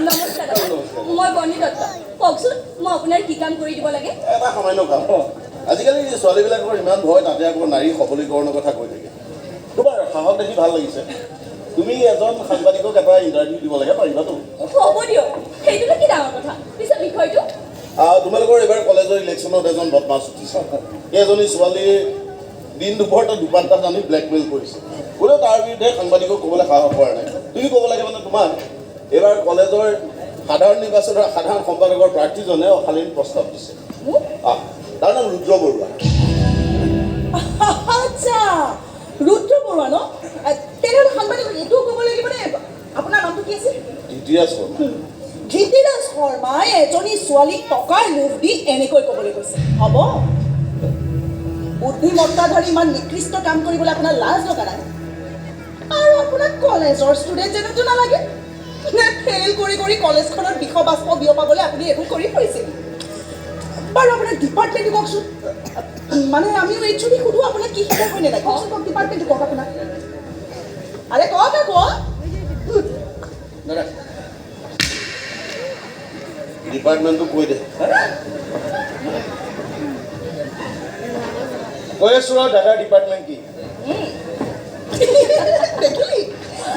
নমস্কাৰ দাদা মই বৰ্ণি দত্ত কওকচোন মই আপোনাৰ কি কাম কৰি দিব লাগে এটা সামান্য কাম আজিকালি ছোৱালীবিলাকৰ ইমান ভয় তাতে আকৌ নাৰী সবলীকৰণৰ কথা কৈ থাকে তোমাৰ সাহস দেখি ভাল লাগিছে তুমি এজন সাংবাদিকক এটা ইণ্টাৰভিউ দিব লাগে পাৰিবাতো হ'ব দিয়ক সেইটোনো কি ডাঙৰ কথা পিছে বিষয়টো তোমালোকৰ এইবাৰ কলেজৰ ইলেকশ্যনত এজন বদমাছ উঠিছে এজনী ছোৱালীৰ দিন দুপৰতে দুপাত্তাত আনি ব্লেকমেইল কৰিছে কোনেও তাৰ বিৰুদ্ধে সাংবাদিকক ক'বলৈ সাহস কৰা নাই তুমি ক'ব লাগে মানে তোমাৰ এইবাৰ কলেজৰ সাধাৰণ নিৰ্বাচনৰ সাধাৰণ সম্পাদকৰ প্ৰাৰ্থীজনে অশালীন প্ৰস্তাৱ দিছে তাৰ নাম ৰুদ্ৰ বৰুৱা আচ্ছা ৰুদ্ৰ বৰুৱা ন তেনেহ'লে সাংবাদিক এইটোও ক'ব লাগিব নে আপোনাৰ নামটো কি আছিল ধৃতিৰাজ শৰ্মা ধৃতিৰাজ শৰ্মাই এজনী ছোৱালীক টকাৰ লোভ দি এনেকৈ ক'বলৈ কৈছে হ'ব বুদ্ধিমত্তাধাৰী ইমান নিকৃষ্ট কাম কৰিবলৈ আপোনাৰ লাজ লগা নাই আৰু আপোনাক কলেজৰ ষ্টুডেণ্ট যেনতো নালাগে নে ফেইল কৰি কৰি কলেজখনত বিষবাষ্প বিয়পাবলৈ আপুনি এইবোৰ কৰি ফুৰিছিল বাৰু আপোনাৰ ডিপাৰ্টমেণ্টটো কওকচোন মানে আমিও এইচঅডি সুধো আপোনাক কি শিকাই হয় নাই কওকচোন কওক ডিপাৰ্টমেণ্টটো কওক আপোনাক আৰে কওক আকৌ দাদা ডিপাৰ্টমেণ্টটো কৈ দে কৈ আছোঁ আৰু দাদাৰ ডিপাৰ্টমেণ্ট কি দেখিলি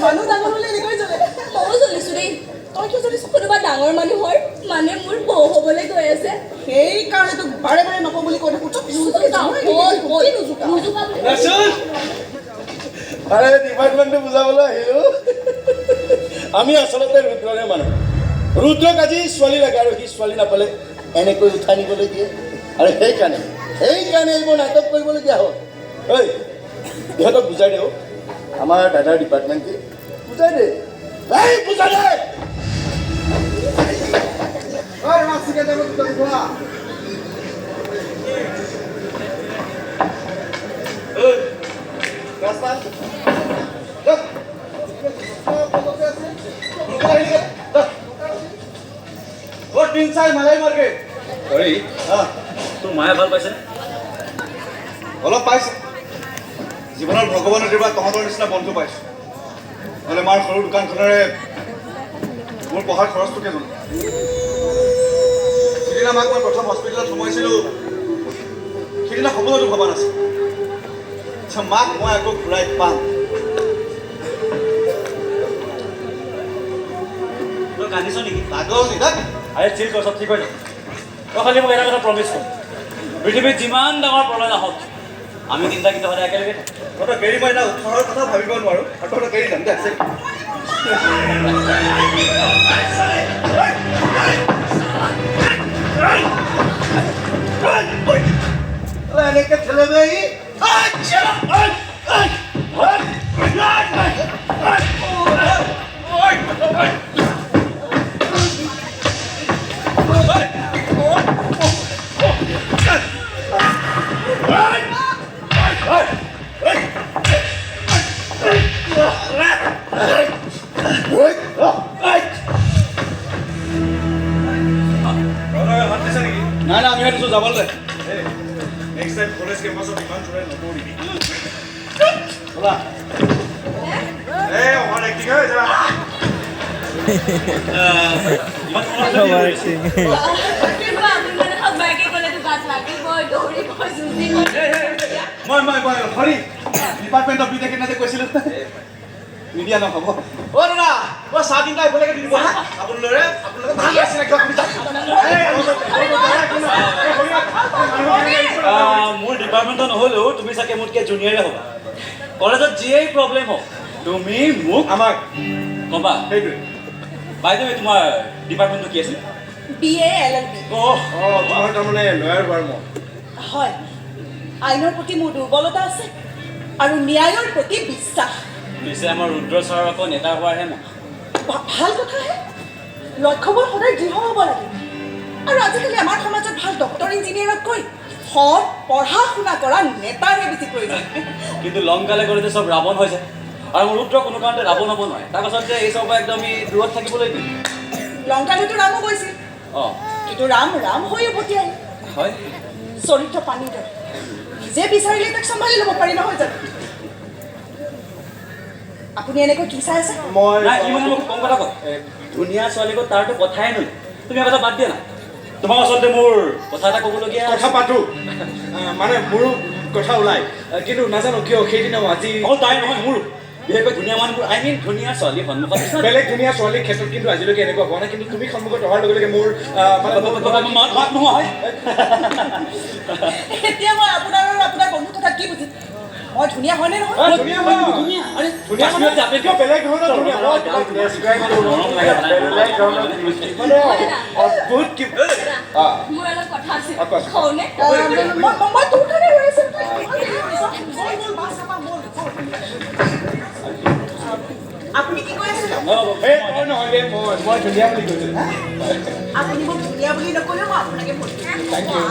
মানুহ ডাঙৰ হ'লে এনেকৈ চলে ময়ো চলিছোঁ দেই তই কিয় চলিছ কোনোবা ডাঙৰ মানুহৰ মানে মোৰ বৌ হ'বলৈ গৈ আছে সেইকাৰণে তোক বাৰে বাৰে নকওঁ বুলি কৈ থাকোঁ আৰে ডিপাৰ্টমেণ্টটো বুজাবলৈ আহিলোঁ আমি আচলতে ৰুদ্ৰৰে মানুহ ৰুদ্ৰক আজি ছোৱালী লাগে আৰু সি ছোৱালী নাপালে এনেকৈ উঠাই নিবলৈ দিয়ে আৰু সেইকাৰণে এইবোৰ নাটক কৰিবলগীয়া হ'ল ঐ ইহঁতক বুজাই দিওঁ আমাৰ দাদাৰ ডিপাৰ্টমেণ্ট কি বুজাই দে বুজাই দে মালাই মাৰ্কেট তোৰ মায়ে ভাল পাইছেনে অলপ পাইছে জীৱনৰ ভগৱানৰ কৃপাত তহঁতৰ নিচিনা বন্ধু পাইছোঁ নহ'লে মাৰ সৰু দোকানখনেৰে মোৰ পঢ়াৰ খৰচটোকে জানো সিদিনা মাক মই প্ৰথম হস্পিটেলত সোমাইছিলোঁ সিদিনা সপোনতো ভবা নাছিল আচ্ছা মাক মই আকৌ ঘূৰাই পাম তই কান্দিছ নেকি কাগজ ইদাক আৰে ঠিক কৈছ ঠিক কৈছ তই খালি মোক এটা কথা প্ৰমিছ কৰ পৃথিৱীত যিমান ডাঙৰ প্ৰলয় নাহক আমি তিনিটা কিন্তু সদায় একেলগে তহঁতৰ কেৰি মই এটা উৎসাহৰ কথা ভাবিব নোৱাৰোঁ আৰু তহঁতৰ কেৰি যাম দে আছে এনেকৈ ঠেলে নাই নাই আমি হয়তো যাবলৈ নেক্সট টাইম কলেজ কেম্পাছত ইমান চোৰাই নকৰিবি ব'লা অভাৰ এক্টিং হৈ যা মই হৰি ডিপাৰ্টমেণ্ট অফ বিটেক কেনেকৈ কৈছিলোঁ নিদিয়া নহ'ব অ' দাদা মই চাহ তিনিটা এইফালেকে দি দিব হা আপোনালোকে ভাল আছিলে মোৰ ডিপাৰ্টমেণ্টত নহ'লেও তুমি চাগে মোতকৈ জুনিয়ৰে হ'বা কলেজত যিয়েই প্ৰব্লেম হওক তুমি মোক আমাক ক'বা সেইটোৱে বাইদেউ তোমাৰ ডিপাৰ্টমেণ্টটো কি আছিল BA LLB তোমাৰ তাৰমানে লয়াৰ হোৱাৰ মন হয় আইনৰ প্ৰতি মোৰ দুৰ্বলতা আছে আৰু ন্যায়ৰ প্ৰতি বিশ্বাস পিছে আমাৰ ৰুদ্ৰ ছাৰৰ আকৌ নেতা হোৱাৰহে মন ভাল কথাহে লক্ষ্যবোৰ সদায় দৃঢ় হ'ব লাগে আৰু আজিকালি আমাৰ সমাজত ভাল ডক্টৰ ইঞ্জিনিয়াৰতকৈ সৎ পঢ়া শুনা কৰা নেতাৰহে বেছি প্ৰয়োজন কিন্তু লংকালে গ'লে চব ৰাৱণ হৈ যায় আৰু মোৰ ৰুদ্ৰ কোনো কাৰণতে ৰাৱণ হ'ব নোৱাৰে তাৰ পাছত যে এই চবৰ একদম দূৰত থাকিবলৈ দিম লংকালৈতো ৰামো গৈছিল অঁ কিন্তু ৰাম হৈ উভতি আহিল হয় চৰিত্ৰ পানীৰ দৰে নিজে বিচাৰিলে তাক চম্ভালি ল'ব পাৰি নহয় জানো আপুনি এনেকৈ কি চাই আছে? নাই ই মানে মোক কম কথা কয় ধুনীয়া ছোৱালীকো তাৰতো কথাই নলয় তুমি কথা বাদ দিয়া না তোমাক আচলতে মোৰ কথা এটা ক'বলগীয়া কথা পাতো মানে মোৰো কথা ওলাই কিন্তু নাজানো কিয় সেইদিনাও আজি তাই নহয় মোৰ বিশেষকৈ ধুনীয়া মানুহবোৰ আই মিন ধুনীয়া ছোৱালী সন্মুখত বেলেগ ধুনীয়া ছোৱালীৰ ক্ষেত্ৰত কিন্তু আজিলৈকে এনেকুৱা হোৱা নাই কিন্তু তুমি সন্মুখত অহাৰ লগে লগে মোৰ মাত নোহোৱা হয় এতিয়া মই আপোনাৰ আৰু আপোনাৰ বন্ধুৰ কথা কি বুজিম? মই ধুনীয়া হয়নে নহয়? ধুনীয়া হয় ধুনীয়া আৰে ধুনীয়া মানে কিয় বেলেগ ধৰণৰ ধুনীয়া অদ্ভুত কি মোৰ অলপ কথা আছে কোৱাচোন। কওঁনে মই তোৰ কাৰণে ৰৈ আছো আপুনি কি কৈ আছিলে? নহয় দে মই ধুনীয়া বুলি কৈছোঁ আপুনি মোক ধুনীয়া বুলি নক'লেও মই আপোনাকে ভোট দিম। থেংক ইউ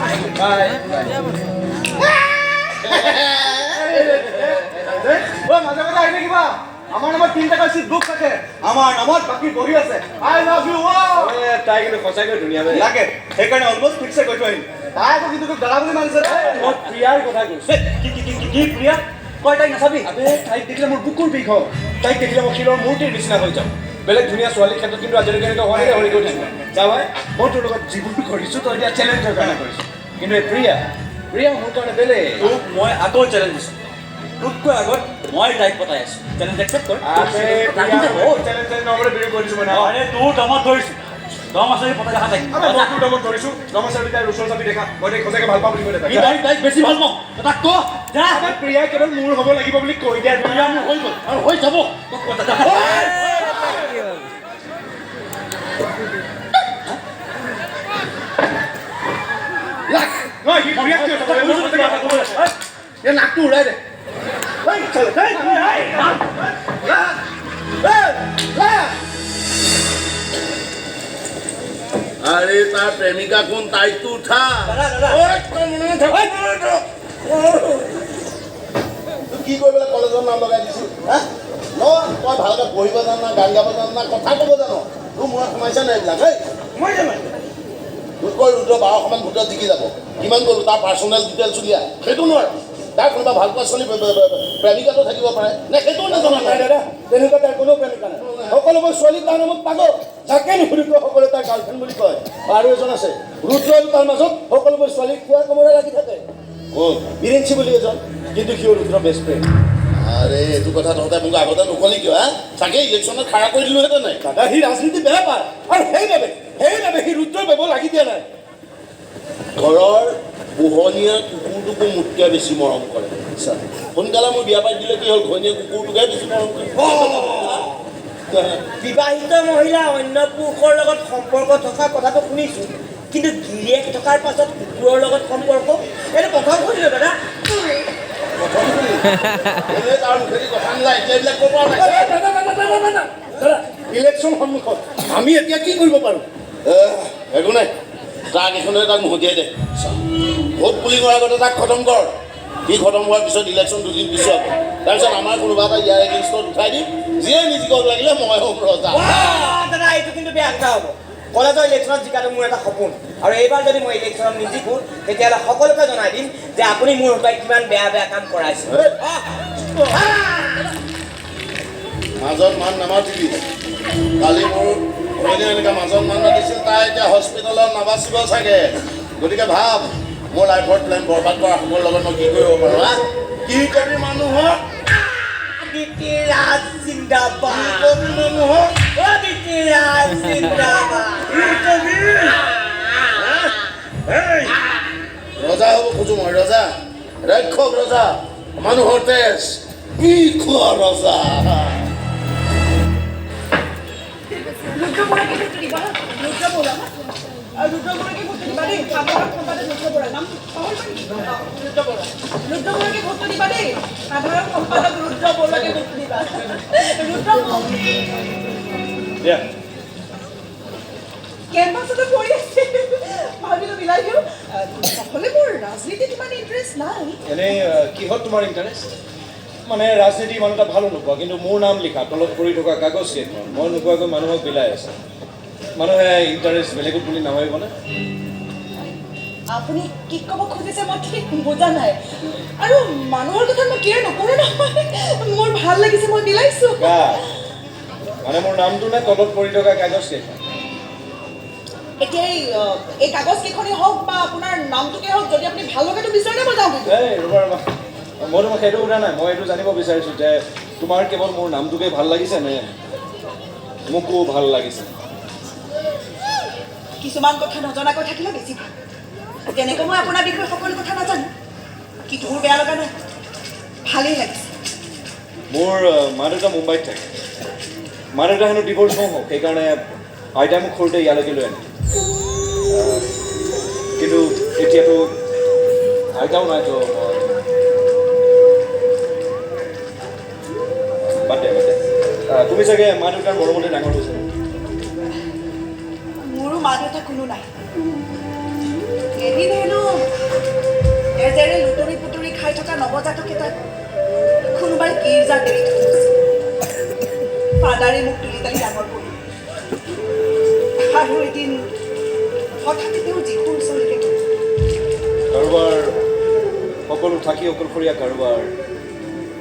বাই মাজে মাজে আহি থাকিবা আমাৰ নামত 3 টকা চিট বুক থাকে আমাৰ নামত বাকী বহি আছে আই লাভ ইউ তাই কিন্তু সঁচাকৈ ধুনীয়া লাগে সেইকাৰণে অলমষ্ট ফিক্সে কৈ থৈ আহিম তাই আকৌ কিন্তু দাদা বুলি মানিছে মই প্ৰিয়াৰ কথা কৈছে কি প্ৰিয়া কয় তাইক নাচাবি আবে তাইক দেখিলে মোৰ বুকুৰ বিষ হয় তাইক দেখিলে মই শিলৰ মূৰ্তিৰ নিচিনা হৈ যাওঁ বেলেগ ধুনীয়া ছোৱালীৰ ক্ষেত্ৰত কিন্তু আজিলৈকে এনেকুৱা হোৱা নাই হৰি গৈ থাকিব যাৱাই মই তোৰ লগত যিবোৰ কৰিছোঁ তই এতিয়া চেলেঞ্জৰ কাৰণে কৰিছোঁ কিন্তু এই প্ৰিয়া মোৰ কাৰণে বেলেগ তোক মই আকৌ চেলেঞ্জ দিছোঁ তোতকৈ আগত মই তাইক পতাই আছোঁ চেলেঞ্জ একচেপ্ট কৰ চেলেঞ্জ নগৰে বিৰোধ কৰিছোঁ মানে আৰে তোৰ দমত ধৰিছোঁ দম আছে পতাই দেখা তাইক মই তোৰ দমত ধৰিছোঁ দমচাবি তাইৰ ওচৰ চাবি দেখা মই তাইক সঁচাকৈ ভাল পাওঁ বুলি কৈ তাইক বেছি ভাল পাওঁ তাক ক যা প্ৰিয়া কেৱল মোৰ হ'ব লাগিব বুলি কৈ দিয়া প্ৰিয়া মোৰ হৈ গ'ল আৰু হৈ যাব তোক কথা নহয় সি প্ৰিয়াক কিয় চাব মোৰ সঁচাকৈ কথা ক'ব আছে এই নাকটো উৰাই দে আৰে তাৰ প্ৰেমিকা কোন তাই তো উঠা কি কৰি পেলাই কলেজৰ নাম লগাই দিছো হা ন তই ভালকে পঢ়িব জান না গান গাব জান না কথা ক'ব জানো তোৰ মূৰত সোমাইছে নাই এইবিলাক এই মই জানো তোতকৈ ৰুদ্ৰ 1200মান ভোটত জিকি যাব কিমান গ'লো তাৰ পাৰ্চনেল ডিটেইলছ উলিয়া সেইটো নোৱাৰ তাৰ কোনোবা ভাল পোৱা ছোৱালী প্ৰেমিকাটো থাকিব পাৰে নে সেইটোও নাজানো নাই দাদা তেনেকুৱা তাৰ কোনো প্ৰেমিকা নাই সকলোবোৰ ছোৱালী তাৰ নামত পাগল যাকে নুসুধিব সকলোৱে তাৰ গাৰ্লফ্ৰেণ্ড বুলি কয় আৰু এজন আছে ৰুদ্ৰ আৰু তাৰ মাজত সকলোবোৰ ছোৱালী খোৱা কমৰা লাগি থাকে কোন বিৰিঞ্চি বুলি এজন কিন্তু সিও ৰুদ্ৰ বেষ্ট ফ্ৰেণ্ড আৰে এইটো কথা তহঁতে মোক আগতে নকলি কিয় হা চাগে ইলেকশ্যনত খাৰা কৰি দিলোহেঁতেন নাই দাদা সি ৰাজনীতি বেয়া পায় আৰু সেইবাবে সি ৰুদ্ৰৰ বেব লাগি দিয়া নাই ঘৰৰ পোহনীয়া কুকুৰটোকো মোতকৈ বেছি মৰম কৰে সোনকালে মোৰ বিয়া পাতি দিলে কি হ'ল ঘৈণীয়ে কুকুৰটোকে বেছি মৰম কৰে বিবাহিত মহিলা অন্য পুৰুষৰ লগত সম্পৰ্ক থকা কথাটো শুনিছোঁ কিন্তু গিৰিয়েক থকাৰ পাছত কুকুৰৰ লগত সম্পৰ্ক এইটো প্ৰথম শুনিলোঁ দাদা তাৰ মুখেদি কথা নোলায় এতিয়া এইবিলাক ক'ব পৰা নাই ইলেকশ্যন সন্মুখত আমি এতিয়া কি কৰিব পাৰোঁ একো নাই ট্ৰাক এখনে তাক মহতিয়াই দে ভোট পুলিঙৰ আগতে তাক খতম কৰ সি খতম হোৱাৰ পিছত ইলেকশ্যন দুদিন পিছত তাৰপিছত আমাৰ কোনোবা এটা ইয়াৰ এগেইনষ্টত উঠাই দিম যিয়ে নিজিকক লাগিলে মই হ'ম ৰজা দাদা এইটো কিন্তু বেয়া কথা হ'ব কলেজৰ ইলেকশ্যনত জিকাটো মোৰ এটা সপোন আৰু এইবাৰ যদি মই ইলেকশ্যনত নিজিকোঁ তেতিয়াহ'লে সকলোকে জনাই দিম যে আপুনি মোৰ হতুৱাই কিমান বেয়া বেয়া কাম কৰাইছে মাজত মান নামাতিবি কালি মোৰ ঘৈণীয়ে এনেকৈ মাজত মান মাতিছিল তাই এতিয়া হস্পিটেলত নাবাচিব চাগে গতিকে ভাব মোৰ লাইফৰ প্লেন বৰবাদ কৰা সময়ৰ লগত মই কি কৰিব পাৰোঁ হা কি কবি মানুহক ৰাজ জিন্দাবাদ কবি মানুহক ৰাজ জিন্দাবাদ ৰজা হ'ব খোজো মই ৰজা ৰক্ষক ৰজা মানুহৰ তেজ কি খোৱা ৰজা কেম্পাছতে পঢ়ি আছে ভাবিলোঁ মিলাই দিওঁ নহ'লে মোৰ ৰাজনীতিত ইমান ইণ্টাৰেষ্ট নাই এনেই কিহত তোমাৰ ইণ্টাৰেষ্ট মানে ৰাজনীতি ইমান এটা ভালো নোপোৱা কিন্তু মোৰ নাম লিখা তলত পৰি থকা কাগজ কেইখন মই নোপোৱাকৈ মানুহক বিলাই আছে মানুহে ইণ্টাৰেষ্ট বেলেগত বুলি নাভাবিবনে আপুনি কি ক'ব খুজিছে মই ঠিক বুজা নাই আৰু মানুহৰ কথা মই কেয়াৰ নকৰোঁ নহয় মোৰ ভাল লাগিছে মই বিলাইছোঁ মানে মোৰ নামটো নে তলত পৰি থকা কাগজ কেইখন এতিয়া এই কাগজ কেইখনেই হওক বা আপোনাৰ নামটোকে হওক যদি আপুনি ভাল লগাটো বিচাৰে মই যাওঁ কিন্তু এই ৰ'বা মই তোমাক সেইটো সোধা নাই মই এইটো জানিব বিচাৰিছোঁ যে তোমাৰ কেৱল মোৰ নামটোকে ভাল লাগিছে নে মোকো ভাল লাগিছে কিছুমান কথা নজনাকৈ থাকিলে বেছি ভাল যেনেকৈ মই আপোনাৰ বিষয়ে সকলো কথা নাজানো কিন্তু মোৰ বেয়া লগা নাই ভালেই লাগিছে মোৰ মা দেউতা মুম্বাইত থাকে মা দেউতা হেনো ডিভ'ৰ্চ নহওক সেইকাৰণে আইতাই মোক সৰুতে ইয়ালৈকে লৈ আনিলে কিন্তু এতিয়াতো আইতাও নাইতো বাদ দে তুমি চাগে মা দেউতাৰ মৰমতে ডাঙৰ হৈছা মোৰো মা দেউতা কোনো নাই এদিন হেনো তেজেৰে লুটৰি পুটৰি খাই থকা নৱজাতক এটাক কোনোবাই গীৰ্জাত এৰি থৈ গৈছে ফাদাৰে মোক তুলি তালি ডাঙৰ কৰিলে আৰু এদিন হঠাতে তেওঁ যীশুৰ ওচৰলৈকে গ'ল কাৰোবাৰ সকলো থাকি অকলশৰীয়া কাৰোবাৰ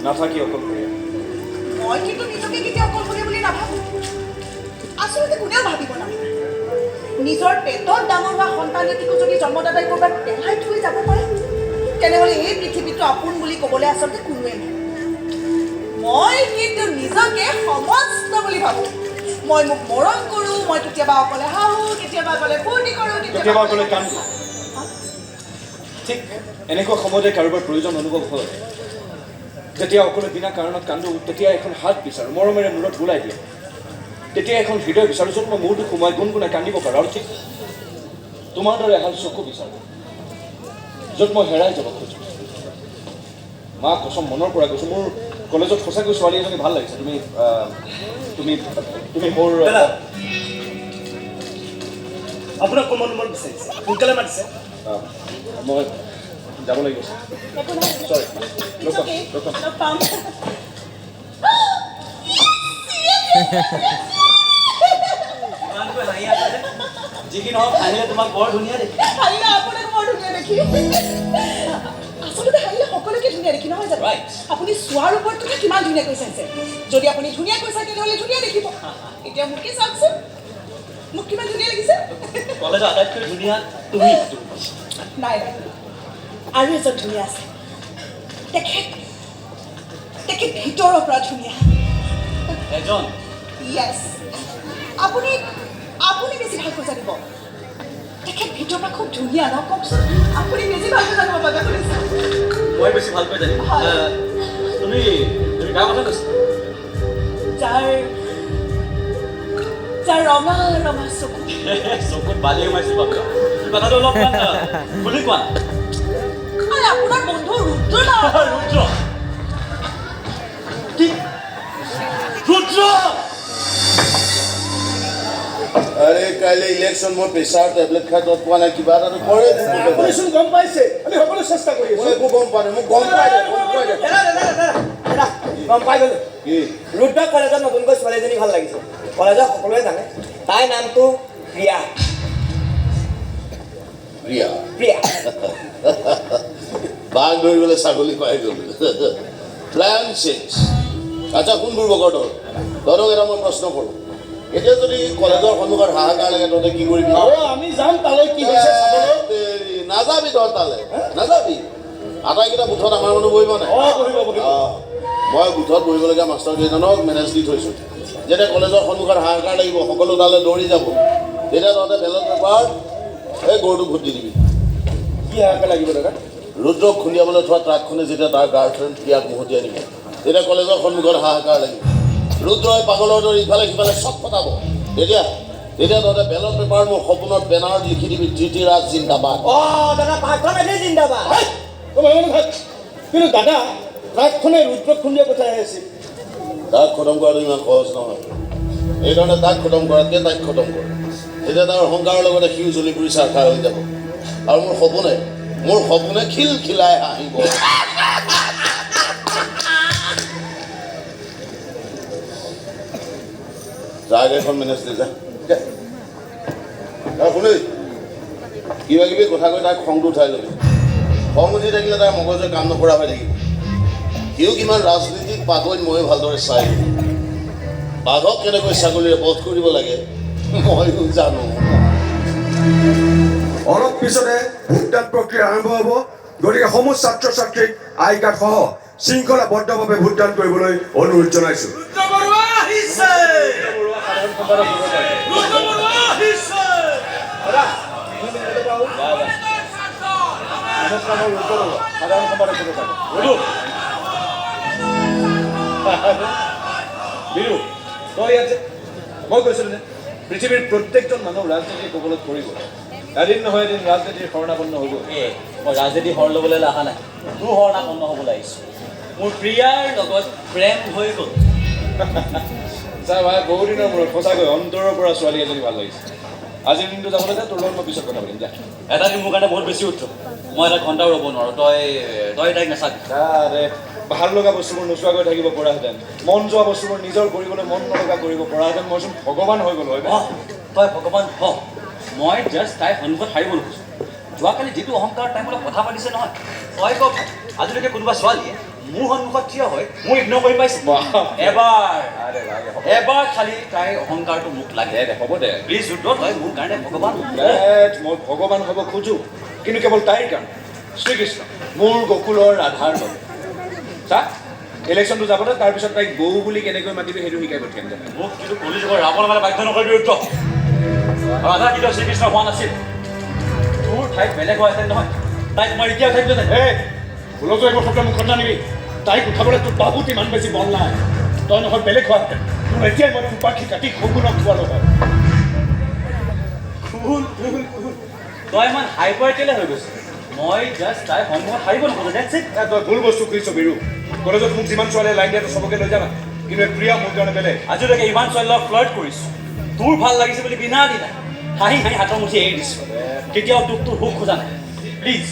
নাথাকি অকলশৰীয়া মই কিন্তু নিজকে কেতিয়া অকলশৰীয়া বুলি নাভাবোঁ আচলতে কোনেও ভাবিব নালাগে নিজৰ পেটত ডাঙৰ হোৱা সন্তান এটিকো যদি জন্মদাতাই ক'ৰবাত পেলাই থৈ যাব পাৰে তেনেহ'লে এই পৃথিৱীটো আপোন বুলি ক'বলৈ আচলতে কোনোৱে নাই মই কিন্তু নিজকে সমস্ত বুলি ভাবোঁ মই মোক মৰম কৰোঁ মই কেতিয়াবা অকলে হাঁহো কেতিয়াবা অকলে ফূৰ্তি কৰোঁ কেতিয়াবা অকলে কান্দো ঠিক এনেকুৱা সময়তে কাৰোবাৰ প্ৰয়োজন অনুভৱ হয় যেতিয়া অকলে বিনা কাৰণত কান্দো তেতিয়া এখন হাত বিচাৰোঁ মৰমেৰে মূৰত বুলাই দিয়ে তেতিয়া এখন হৃদয় বিচাৰোঁ য'ত মই মূৰটো সোমাই গুণগুণাই কান্দিব পাৰোঁ আৰু ঠিক তোমাৰ দৰে এহাল চকু বিচাৰোঁ য'ত মই হেৰাই যাব খোজোঁ মা কচম মনৰ পৰা কৈছোঁ মোৰ কলেজত সঁচাকৈ ছোৱালী এজনী ভাল লাগিছে তুমি তুমি মোৰ আপোনাক কোন নম্বৰ বিচাৰিছে সোনকালে মাতিছে মই যাব লাগিব চৰি পাম যি কি নহওক আহিলে তোমাক বৰ ধুনীয়া দেখি হাৰিলে আপোনাক বৰ ধুনীয়া দেখি আচলতে হাৰিলে সকলোকে ধুনীয়া দেখি নহয় জানো আপুনি চোৱাৰ ওপৰত কথা কিমান ধুনীয়াকৈ চাইছে যদি আপুনি ধুনীয়াকৈ চাই তেনেহ'লে ধুনীয়া দেখিব এতিয়া মোকে চাওকচোন মোক কিমান ধুনীয়া লাগিছে কলেজৰ আটাইতকৈ ধুনীয়া তুমি নাই নাই আৰু এজন ধুনীয়া আছে তেখেত ভিতৰৰ পৰা ধুনীয়া এজন য়েছ আপুনি বেছি ভালকৈ জানিব তেখেত ভিতৰৰ পৰা খুব ধুনীয়া ন কওকচোন আপুনি বেছি ভালকৈ জানিব বাবে শুনিছে মই বেছি ভালকৈ জানিম তুমি কাৰ কথা কৈছা যাৰ ৰঙা ৰঙা চকু চকুত বালি সোমাইছিল বাবু কথাটো অলপ খুলি কোৱা আৰে আপোনাৰ বন্ধু ৰুদ্ৰ না ৰুদ্ৰ কি ৰুদ্ৰ আৰে কাইলৈ ইলেকশ্যন মই প্ৰেছাৰ টেবলেট খাই তত পোৱা নাই কিবা এটা কৰে আপুনিচোন গম পাইছে আমি সকলো চেষ্টা কৰি মই আছোঁ একো গম পোৱা নাই মোক গম পাই দে গম পাই গ'লো কি ৰুদ্ৰ কলেজত নতুনকৈ ছোৱালী এজনী ভাল লাগিছে কলেজত সকলোৱে জানে তাইৰ নামটো প্ৰিয়া প্ৰিয়া প্ৰিয়া বাঘ ধৰিবলৈ ছাগলী পাই গ'ল প্লেন চেঞ্জ আচ্ছা কোনবোৰ বগৰ তহঁতক এটা মই প্ৰশ্ন কৰোঁ এতিয়া যদি কলেজৰ সন্মুখত হাহাকাৰ লাগে তহঁতে কি কৰিবি আমি যাম তালৈ কি হৈছে চাবলৈ নাযাবি তহঁত তালৈ নাযাবি আটাইকেইটা বুথত আমাৰ মানুহ বহিব নাই মই বুথত বহিবলগীয়া মাষ্টৰ কেইজনক মেনেজ দি থৈছোঁ যেতিয়া কলেজৰ সন্মুখত হাহাকাৰ লাগিব সকলো তালৈ দৌৰি যাব তেতিয়া তহঁতে বেলেগ পেপাৰ এই গৰুটো ভোট দি দিবি কি হাহাকাৰ লাগিব দাদা ৰুদ্ৰক খুন্দিয়াবলৈ থোৱা ট্ৰাকখনে যেতিয়া তাৰ গাৰ্লফ্ৰেণ্ড প্ৰিয়াক মহতিয়াই নিব তেতিয়া কলেজৰ সন্মুখত হাহাকাৰ লাগিব ৰুদ্ৰই পাগলৰ দৰে ইফালে সিফালে চব ফটাব তেতিয়া তহঁতে বেলেগ পেপাৰ মোৰ সপোনত বেনাৰত লিখি দিবি ধৃতিৰাজ জিন্দাবাদ দাদা পাঁচখন আছে জিন্দাবাদ কিন্তু দাদা ট্ৰাকখনে ৰুদ্ৰক খুন্দিয়া পঠাই আছিল তাক খতম কৰাটো ইমান সহজ নহয় এইধৰণে তাক খতম কৰাতকৈ তাইক খতম কৰে তেতিয়া তাৰ অহংকাৰৰ লগতে সিও জ্বলি পুৰি চাৰখাৰ হৈ যাব আৰু মোৰ সপোনে খিলখিলাই হাঁহিব ট্ৰাক এখন মেনেজ দি যা শুনি কিবা কিবি কথা কৈ তাক খংটো উঠাই ল'বি খং উঠি থাকিলে তাৰ মগজে কাম নকৰা হৈ থাকিব সিও কিমান ৰাজনীতিক পাকৈত ময়ো ভালদৰে চাই বাঘক কেনেকৈ ছাগলীৰে বধ কৰিব লাগে ময়ো জানো অলপ পিছতে ভোটদান প্ৰক্ৰিয়া আৰম্ভ হ'ব গতিকে সমূহ ছাত্ৰ ছাত্ৰীক আই কাৰ্ড সহ শৃংখলাবদ্ধভাৱে ভোটদান কৰিবলৈ অনুৰোধ জনাইছোঁ বিৰু তই ইয়াত মই কৈছিলোঁ যে পৃথিৱীৰ প্ৰত্যেকজন মানুহ ৰাজনীতিৰ কবলত পৰিব এদিন নহয় এদিন ৰাজনীতিৰ শৰণাপন্ন হ'ব মই ৰাজনীতি শৰণ ল'বলৈ অহা নাই তোৰ শৰণাপন্ন হ'বলৈ আহিছোঁ মোৰ প্ৰিয়াৰ লগত প্ৰেম হৈ গ'ল ছাৰ ভাই বহু দিনৰ মূৰত সঁচাকৈ অন্তৰৰ পৰা ছোৱালী এজনী ভাল লাগিছে আজিৰ দিনটো যাবলৈ দে তোৰ লগত মই পিছত কথা পাতিম যা এটা দিন মোৰ কাৰণে বহুত বেছি উঠ্য মই এটা ঘণ্টাও ৰ'ব নোৱাৰোঁ তই তাইক নাচাবি আৰে ভাল লগা বস্তুবোৰ নোচোৱাকৈ থাকিব পৰাহেঁতেন মন যোৱা বস্তুবোৰ নিজৰ কৰিবলৈ মন নলগা কৰিব পৰাহেঁতেন মইচোন ভগৱান হৈ গ'লো হয় তই ভগৱান হ মই জাষ্ট তাইৰ সন্মুখত হাৰিব নোখোজোঁ যোৱাকালি যিটো অহংকাৰ তাই মোলৈ কথা পাতিছে নহয় তই কওক আজিলৈকে কোনোবা ছোৱালীয়ে মোৰ সন্মুখত থিয় হৈ মোক ইগন'ৰ কৰি পাইছে এবাৰ খালি তাইৰ অহংকাৰটো মোক লাগে হ'ব দে প্লিজ ৰুদ্ৰ তই মোৰ কাৰণে ভগৱান মই ভগৱান হ'ব খোজোঁ কিন্তু কেৱল তাইৰ কাৰণে শ্ৰীকৃষ্ণ মোৰ গকুলৰ ৰাধাৰ বাবে চা ইলেকশ্যনটো যাবলৈ তাৰপিছত তাইক বৌ বুলি কেনেকৈ মাতিবি সেইটো শিকাই পঠিয়াম জানে মোক কিন্তু কলিযুগৰ ৰাৱণ মানে বাধ্য নকৰিবি ৰুদ্ৰ ৰাধা কিন্তু শ্ৰীকৃষ্ণ হোৱা নাছিল তোৰ ঠাইত বেলেগ হোৱাহেঁতেন নহয় তাইক মই এতিয়া উঠাই দিলোঁ ভুলতো এইবোৰ শব্দ মুখত নানিবি তাইক উঠাবলৈ তোৰ বাবুত ইমান বেছি বল নাই তই নহয় বেলেগ হোৱাহেঁতেন তোৰ এতিয়াই মই উপাখি কাটি শগুণক খোৱালো হয় তই ইমান হাইপাৰ কেলে হৈ গৈছে মই জাষ্ট তাইৰ সন্মুখত হাৰিব নোখোজোঁ ডেটছ ইট তই ভুল বস্তু খুজিছ বিৰু কলেজত মোক যিমান ছোৱালীয়ে লাইন দিয়াটো চবকে লৈ যাবা কিন্তু এই প্ৰিয়া মোৰ কাৰণে বেলেগ আজিলৈকে ইমান ছোৱালীৰ লগত ফ্লাৰ্ট কৰিছোঁ তোৰ ভাল লাগিছে বুলি বিনা দিনা হাঁহি হাঁহি হাতৰ মুঠি এৰি দিছোঁ কেতিয়াও তোক তোৰ সুখ খোজা নাই প্লিজ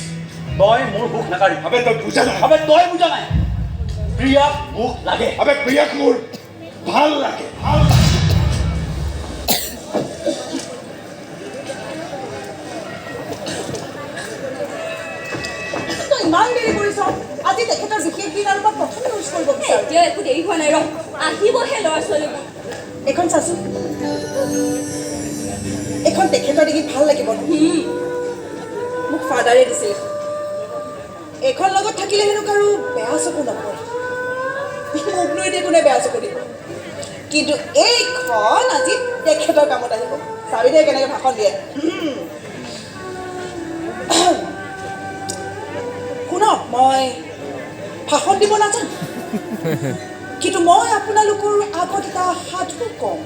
তই মোৰ সুখ নাকাঢ়ি আবে তই বুজা নাই তই বুজা নাই প্ৰিয়াক মোক লাগে আবে প্ৰিয়াক মোৰ ভাল লাগে তই ইমান দেৰি কৰিছ আজি তেখেতৰ বিশেষ দিন আৰু মই প্ৰথম ইউজ কৰিব বিচাৰোঁ এতিয়া একো দেৰি হোৱা নাই ৰ আহিবহে ল'ৰা ছোৱালীবোৰ এইখন চাচোন এইখন তেখেতৰ দেখি ভাল লাগিব মোক ফাদাৰে দিছিল এইখন লগত থাকিলে হেনো কাৰো বেয়া চকু নপৰে মোক লৈ দিয়ে কোনে বেয়া চকু দিব কিন্তু এইখন আজি তেখেতৰ কামত আহিব চাবি দে কেনেকৈ ভাষণ দিয়ে শুনক মই ভাষণ দিব নাজানো কিন্তু মই আপোনালোকৰ আগত এটা সাধু কম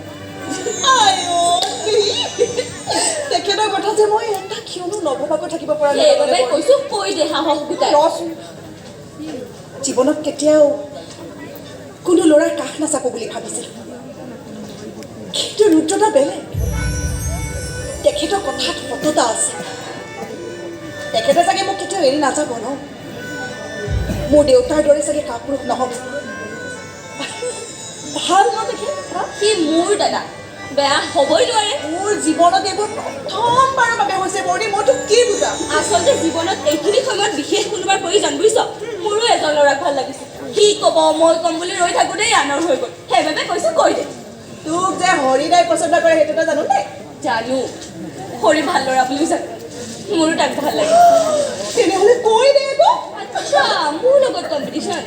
তেখেতৰ কথা যে মই এটা কিয়নো নভবাকৈ থাকিব পৰা নাই কৈছো কৈ দে সাহস গোটাই জীৱনত কেতিয়াও কোনো ল'ৰাৰ কাষ নাচাকো বুলি ভাবিছিলোঁ কিন্তু ৰুদ্ৰতা বেলেগ তেখেতৰ কথাত সততা আছে তেখেতে চাগে মোক কেতিয়াও এৰি নাযাব ন মোৰ দেউতাৰ দৰে চাগে কাপুৰুষ নহ'ব ভাল ন তেখেত সি মোৰ দাদা বেয়া হ'বই নোৱাৰে মোৰ জীৱনত এইবোৰ প্ৰথমবাৰৰ বাবে হৈছে বৰ্ণি মইতো কি বুজাম আচলতে জীৱনত এইখিনি সময়ত বিশেষ কোনোবাৰ প্ৰয়োজন বুজিছ মোৰো এজন ল'ৰাক ভাল লাগিছিল সি ক'ব মই ক'ম বুলি ৰৈ থাকোঁতেই আনৰ হৈ গ'ল সেইবাবে কৈছোঁ কৈ দে তোক যে হৰিদাই পচন্দ কৰে সেইটো জানো দেই জানো হৰি ভাল ল'ৰা বুলিও জানো মোৰো তাক ভাল লাগে তেনেহ'লে কৈ দে আকৌ আচ্ছা মোৰ লগত কম্পিটিশ্যন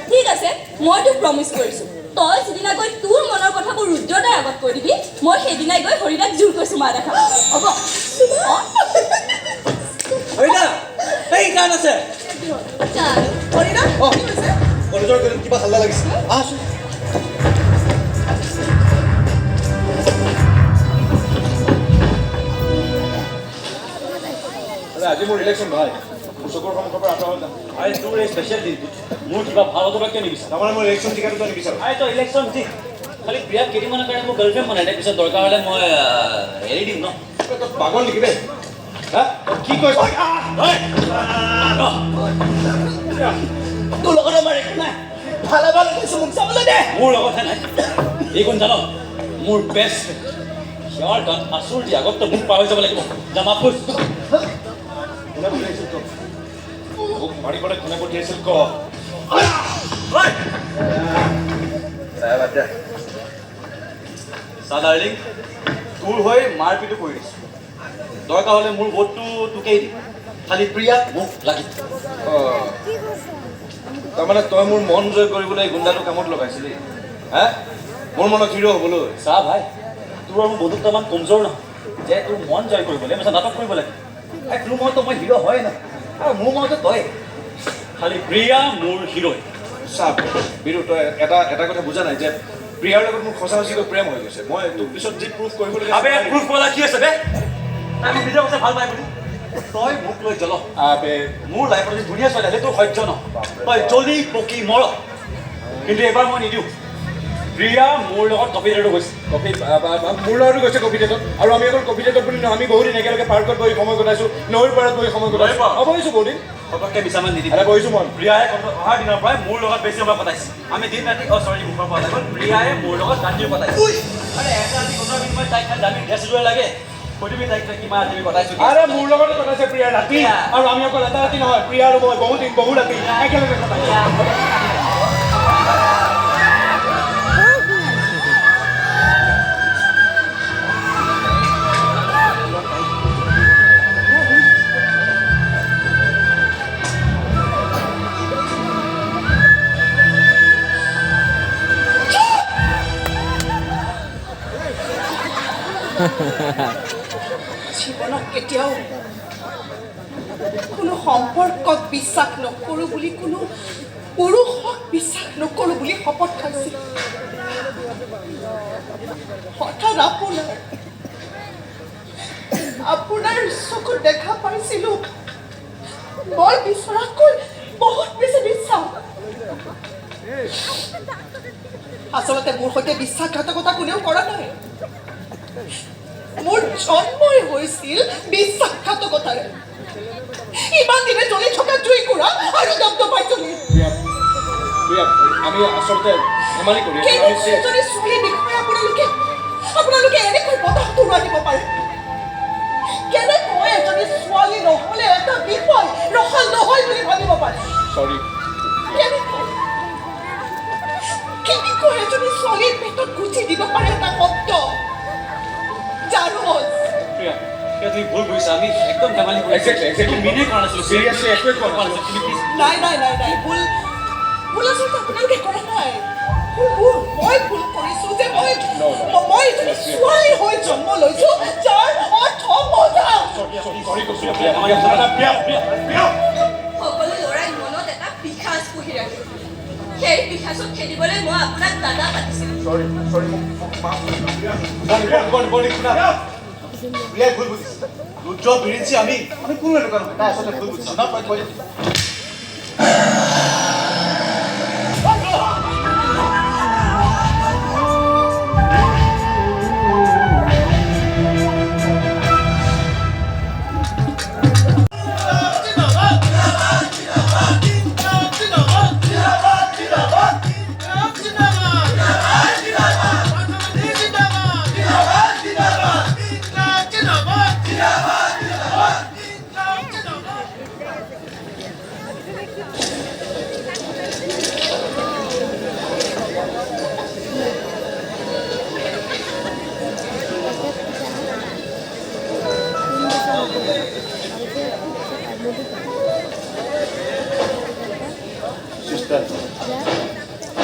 ঠিক আছে মই তোক প্ৰমিছ কৰিছোঁ তই যিদিনা গৈ তোৰ মনৰ কথাবোৰ ৰুদ্ৰতাৰ আগত কৈ দিবি মই সেইদিনাই গৈ হৰিদাক জোৰ কৰি চুমা দেখাম হ'ব হৰিদা এই গান আছে জানো হৰিদা কি হৈছে কলেজৰ কিবা হাল্লা লাগিছে আহচোন আজি মোৰ ইলেকশ্যন ভাই মোৰ চকুৰ সন্মুখৰ পৰা আঁতৰ হ'ল আৰে তোৰ এই স্পেচিয়েল দিনটোত মোৰ কিবা ভাল হ'ব কিয় নিবিচাৰ তাৰমানে মই ইলেকশ্যন টিকেটটো নিবিচাৰোঁ আৰে তই ইলেকশ্যন জিক খালি প্ৰিয়াক কেইদিনমানৰ কাৰণে মোৰ গাৰ্লফ্ৰেণ্ড বনাই দে পিছত দৰকাৰ হ'লে মই এৰি দিম ন তই পাগল নেকি বে হা কি কৈছ তোৰ লগত আমাৰ একো নাই ভালে ভালে কৈছোঁ মোক চাবলৈ দে মোৰ লগতহে নাই এই কোন জান মোৰ বেষ্ট ফ্ৰেণ্ড সিয়াৰ গাত আচুৰ দি আগত তই মোক পাৰ হৈ যাব লাগিব জামা ফুল মাৰিবলৈ কোনে পঠিয়াইছিল ক ডাৰ্লিং তোৰ হৈ মাৰপিটো কৰি দিছোঁ দৰকাৰ হ'লে মোৰ ভোটটো তোকেই দিম খালি প্ৰিয়া মোক লাগিব তাৰমানে তই মোৰ মন জয় কৰিবলৈ গুণ্ডাটো কামত লগাইছিলি হা মোৰ মনত হিৰ' হ'বলৈ চা ভাই তোৰ আৰু মোৰ বন্ধুত্ব ইমান কমজোৰ নহয় যে তোৰ মন জয় কৰিবলৈ মই নাটক কৰিব লাগে তোৰ মনতো মই হিৰ' হয় ন আৰু মোৰ মনতো তই খালি প্ৰিয়া মোৰ হিৰ'ই চাপ বিৰু তই এটা কথা বুজা নাই যে প্ৰিয়াৰ লগত মোৰ সঁচা সঁচিকৈ প্ৰেম হৈ গৈছে মই তোক পিছত যি প্ৰুফ কৰিবলৈ আবে প্ৰুফ কৰা কি আছে বে তাই মোক নিজৰ কথা ভাল পাই বুলি তই মোক লৈ জ্বল আবে মোৰ লাইফত যদি ধুনীয়া ছোৱালী আছে তোৰ সহ্য ন তই জ্বলি পকি মৰ কিন্তু এবাৰ মই নিদিওঁ প্ৰিয়া মোৰ লগত কফি ডেটত গৈছে মোৰ লগতো গৈছে কফি ডেটত আৰু আমি অকল কফি ডেটত বুলি নহয় আমি বহুদিন একেলগে পাৰ্কত বহি সময় কটাইছোঁ নৈৰ পাৰত বহি সময় কটাইছোঁ বহিছোঁ বহুদিন পটককৈ বিছামান নিদিবি এটা বহিছোঁ মন প্ৰিয়াই অহাৰ দিনৰ পৰাই মোৰ লগত বেছি সময় কটাইছে আমি দিন ৰাতি চৰি মুখৰ পৰা গ'ল প্ৰিয়াই মোৰ লগত ৰাতিও কটাইছে আৰে এটা ৰাতি কথা বিনিময় তাইক খালি দামী ড্ৰেছ যোৰ লাগে সুধিবি তাইক কিমান ৰাতি কটাইছোঁ আৰে মোৰ লগতে কটাইছে প্ৰিয়া ৰাতি আৰু আমি অকল এটা ৰাতি নহয় প্ৰিয়া আৰু মই বহু দিন বহু ৰাতি একেলগে কটাইছোঁ জীৱনত কেতিয়াও কোনো সম্পৰ্কক বিশ্বাস নকৰোঁ বুলি কোনো পুৰুষক বিশ্বাস নকৰোঁ বুলি শপত খাইছিল হঠাৎ আপোনাৰ চকুত দেখা পাইছিলোঁ মই বিচৰাকৈ বহুত বেছি বিশ্বাস আচলতে মোৰ সৈতে বিশ্বাসঘাতকতা কোনেও কৰা নাই মোৰ জন্মই হৈছিল বিশ্বাসঘাতকতাৰে ইমান দিনে জ্বলি থকা জুইকুৰা আৰু দপদপাই জ্বলি আমি আচলতে ধেমালি কৰি এজনী ছোৱালীৰ বিষয়ে আপোনালোকে এনেকৈ বতাহ উৰুৱাই দিব পাৰে কেনেকৈ এজনী ছোৱালী নহ'লে এটা বিষয় ৰসাল নহয় বুলি ভাবিব পাৰে চৰি কেনেকৈ এজনী ছোৱালীৰ পেটত গুচি দিব পাৰে এটা শব্দ প্ৰিয়া তুমি ভুল কৰিছা আমি একদম ধেমালি কৰিছোঁ মিনে কৰা নাছিলোঁ চিৰিয়াছলি একোৱে কৰা নাছিলোঁ তুমি প্লিজ নাই ভুল আচলতে আপোনালোকে কৰা নাই মই ভুল কৰিছোঁ যে মই এজনী ছোৱালী হৈ জন্ম লৈছোঁ যাৰ অৰ্থ মজা সকলো ল'ৰাই মনত এটা পিশাচ পুহি ৰাখে সেই পিশাচক খেদিবলৈ মই আপোনাক দাদা পাতিছিলোঁ প্ৰিয়াই ভুল বুজিছে ৰুদ্ৰ বিৰিঞ্চি আমি কোনো এনেকুৱা নহয় তাই আচলতে ভুল বুজিছে না তই কৈ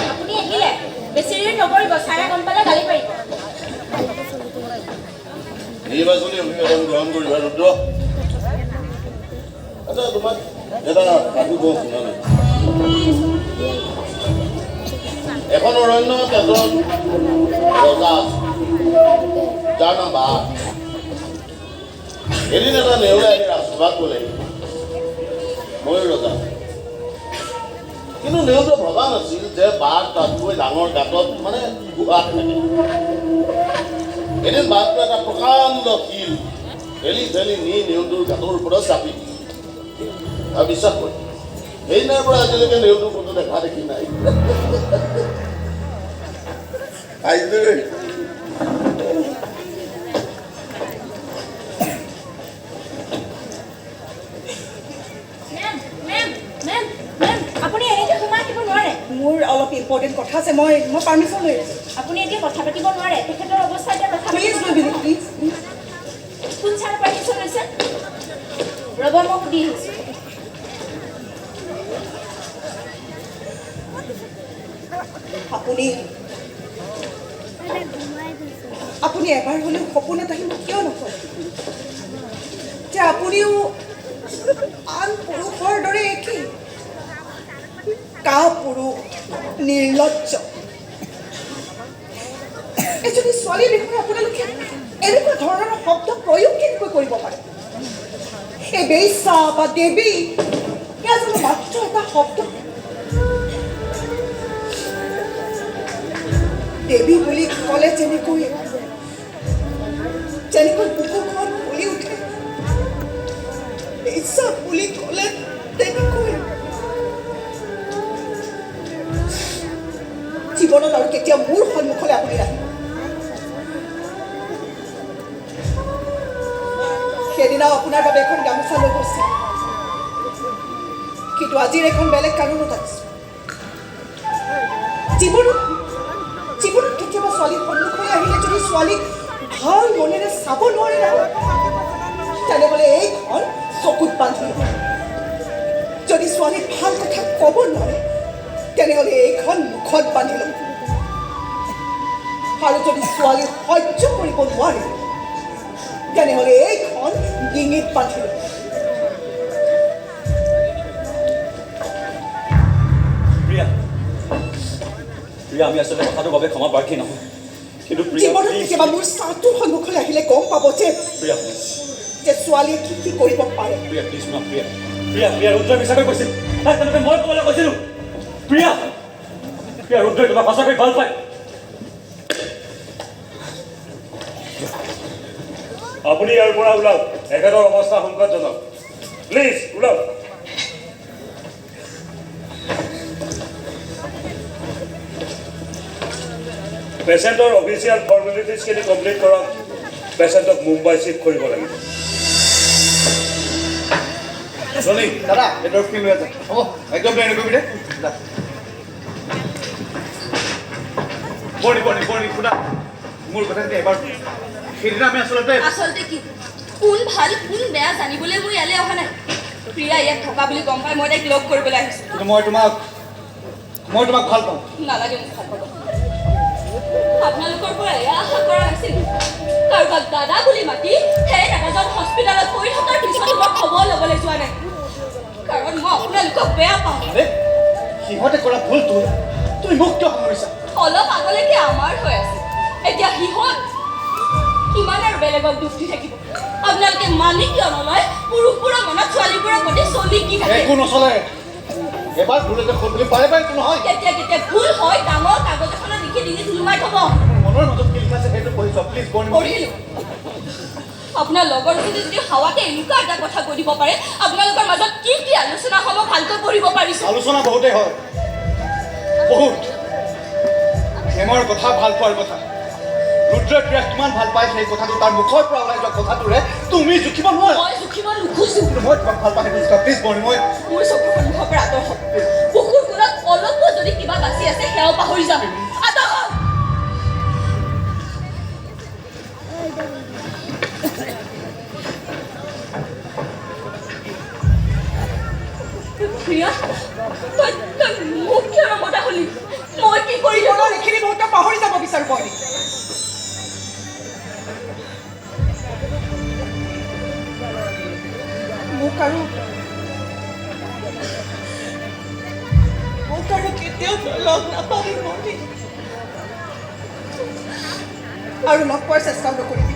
আপুনি আহিলে বেছি দেৰি নকৰিব ছাৰে গম পালে গালি পাৰিব নিৰ্বাচনী অভিবাদন গ্ৰহণ কৰিবা ৰুদ্ৰ আচ্ছা তোমাক এটা সাধু কওঁ শুনা নাই এখন অৰণ্যত এজন ৰজা যাৰ নাম বাঘ এদিন এটা নেওৰে আহি ৰাজসভাত ক'লে মই ৰজা কিন্তু নেওৰে ভবা নাছিল যে বাঘ তাতকৈ ডাঙৰ গাঁতত মানে গুহাত থাকে এদিন বাঘটো এটা প্ৰকাণ্ড শিল ঠেলি ঠেলি নি নেওৰটোৰ গাঁতৰ ওপৰত চাপি দিলে আৰু বিশ্বাস কৰে সেইদিনাৰ পৰা আজিলৈকে নেওৰটোৰ কোনো দেখা দেখি নাই মোৰ অলপ ইম্পৰ্টেণ্ট কথা আছে মই পাৰ্মিশ্যন লৈ আছোঁ আপুনি এতিয়া কথা পাতিব নোৱাৰে তেখেতৰ অৱস্থা এতিয়া কথা প্লিজ ৰুবিনী প্লিজ কোন ছাৰ পাৰ্মিশ্যন লৈছে ৰ'ব মই সুধি আহিছোঁ আপুনি এবাৰ হ'লেও সপোন এটা মোক কিয় নকয় যে আপুনিও আন পুৰুষৰ দৰে একেই কাপুৰুষ নিৰ্লজ্জ এজনী ছোৱালীৰ বিষয়ে আপোনালোকে এনেকুৱা ধৰণৰ শব্দ প্ৰয়োগ কেনেকৈ কৰিব পাৰে এই বেশ্যা বা দেৱী এয়া জানো মাত্ৰ এটা শব্দ দেৱী বুলি ক'লে যেনেকৈ বুকুখন ফুলি উঠে বেশ্যা বুলি ক'লে তেনেকৈ জীৱনত আৰু কেতিয়া মোৰ সন্মুখলৈ আপুনি আহিব সেইদিনাও আপোনাৰ বাবে এখন গামোচা লৈ গৈছিল কিন্তু আজিৰ এখন বেলেগ কাৰণত আহিছোঁ জীৱনত কেতিয়াবা ছোৱালীৰ সন্মুখলৈ আহিলে যদি ছোৱালীক ভাল মনেৰে চাব নোৱাৰে তেনেহ'লে এইখন চকুত বান্ধি ল'ব যদি ছোৱালীক ভাল কথা ক'ব নোৱাৰে তেনেহ'লে এইখন মুখত বান্ধি ল'ব আৰু যদি ছোৱালী সহ্য কৰিব নোৱাৰে তেনেহ'লে এইখন ডিঙিত বান্ধি ল'ব প্ৰিয়া আমি আচলতে কথাটোৰ বাবে ক্ষমা প্ৰাৰ্থী নহয় কিন্তু জীৱনত কেতিয়াবা মোৰ চাহটোৰ সন্মুখলৈ আহিলে গম পাব যে ছোৱালীয়ে কি কৰিব পাৰে প্ৰিয়া প্লিজ শুনা প্ৰিয়া ৰুদ্ৰই মিছাকৈ কৈছিল তাই তেনেকৈ মই ক'বলৈ কৈছিলোঁ প্ৰিয়া ৰুদ্ৰই তোমাক সঁচাকৈ ভাল পায় আপুনি ইয়াৰ পৰা ওলাওক এখেতৰ অৱস্থা সংকটজনক প্লিজ ওলাওক পেচেণ্টৰ অফিচিয়েল ফৰ্মেলিটিজখিনি কমপ্লিট কৰক পেচেণ্টক মুম্বাই শ্বিফ্ট কৰিব লাগিব চলি দাদা এই দৰৱখিনি লৈ যাওক হ'ব একদম বেয়া নকৰিবি দে বৰ্ণি শুনা মোৰ কথাখিনি এবাৰ সেইদিনা আমি আচলতে কি কোন ভাল কোন বেয়া জানিবলৈ মই ইয়ালৈ অহা নাই প্ৰিয়া ইয়াত থকা বুলি গম পাই মই তাইক লগ কৰিবলৈ আহিছোঁ কিন্তু মই তোমাক ভাল পাওঁ নালাগে মোক ভাল পাব আপোনালোকৰ পৰা এয়া আশা কৰা নাছিল কাৰোবাক দাদা বুলি মাতি সেই দাদাজন হস্পিটেলত পৰি থকাৰ পিছতো মই খবৰ ল'বলৈ যোৱা নাই কাৰণ মই আপোনালোকক বেয়া পাওঁ সিহঁতে কৰা ভুল তুমি মোক কিয় সামৰিছা অলপ আগলৈকে আমাৰ হৈ আছে এতিয়া সিহঁত কিমান আৰু বেলেগক দুখ দি থাকিব আপোনালোকে মানি কিয় নলয় পুৰুষবোৰৰ মনত ছোৱালীবোৰৰ প্ৰতি চলি কি থাকে একো নচলে এবাৰ ভুলতে হ'ল বুলি পাৰে নহয় কেতিয়া ভুল হয় ডাঙৰ কাগজ এখনত লিখি ডিঙিত ওলোমাই থ'ব মনৰ মাজত কি লিখা আছে সেইটো পঢ়ি চোৱা প্লিজ পঢ়িলোঁ আপোনাৰ লগৰ যদি হাৱাতে এনেকুৱা এটা কথা কৈ দিব পাৰে আপোনালোকৰ মাজত কি আলোচনা হ'ব ভালকৈ পঢ়িব পাৰিছোঁ আলোচনা বহুতেই হয় বহুত প্ৰেমৰ কথা ভাল পোৱাৰ কথা ৰুদ্ৰই প্ৰিয়াক কিমান ভাল পায় সেই কথাটো তাৰ মুখৰ পৰা ওলাই যোৱা কথাটোৰে তুমি জুখিব নোৱাৰা মই জুখিব নোখোজোঁ মই তোমাক ভাল পাওঁ সেইটো প্লিজ বৰ্ণি মই মোৰ চকুৰ সন্মুখৰ পৰা আঁতৰ হওক বুকুৰ কোণত অলপো যদি কিবা বাচি আছে সেয়াও পাহৰি যাম আঁতৰ হওক প্ৰিয়া তই মোক কিয় নমতা হলি মই কি কৰিলোঁ এইখিনি মুহূৰ্ত পাহৰি যাব বিচাৰোঁ বৰ্ণি মোক আৰু কেতিয়াও লগ নাপাবি বৰ্ণি আৰু লগ পোৱাৰ চেষ্টাও নকৰিবি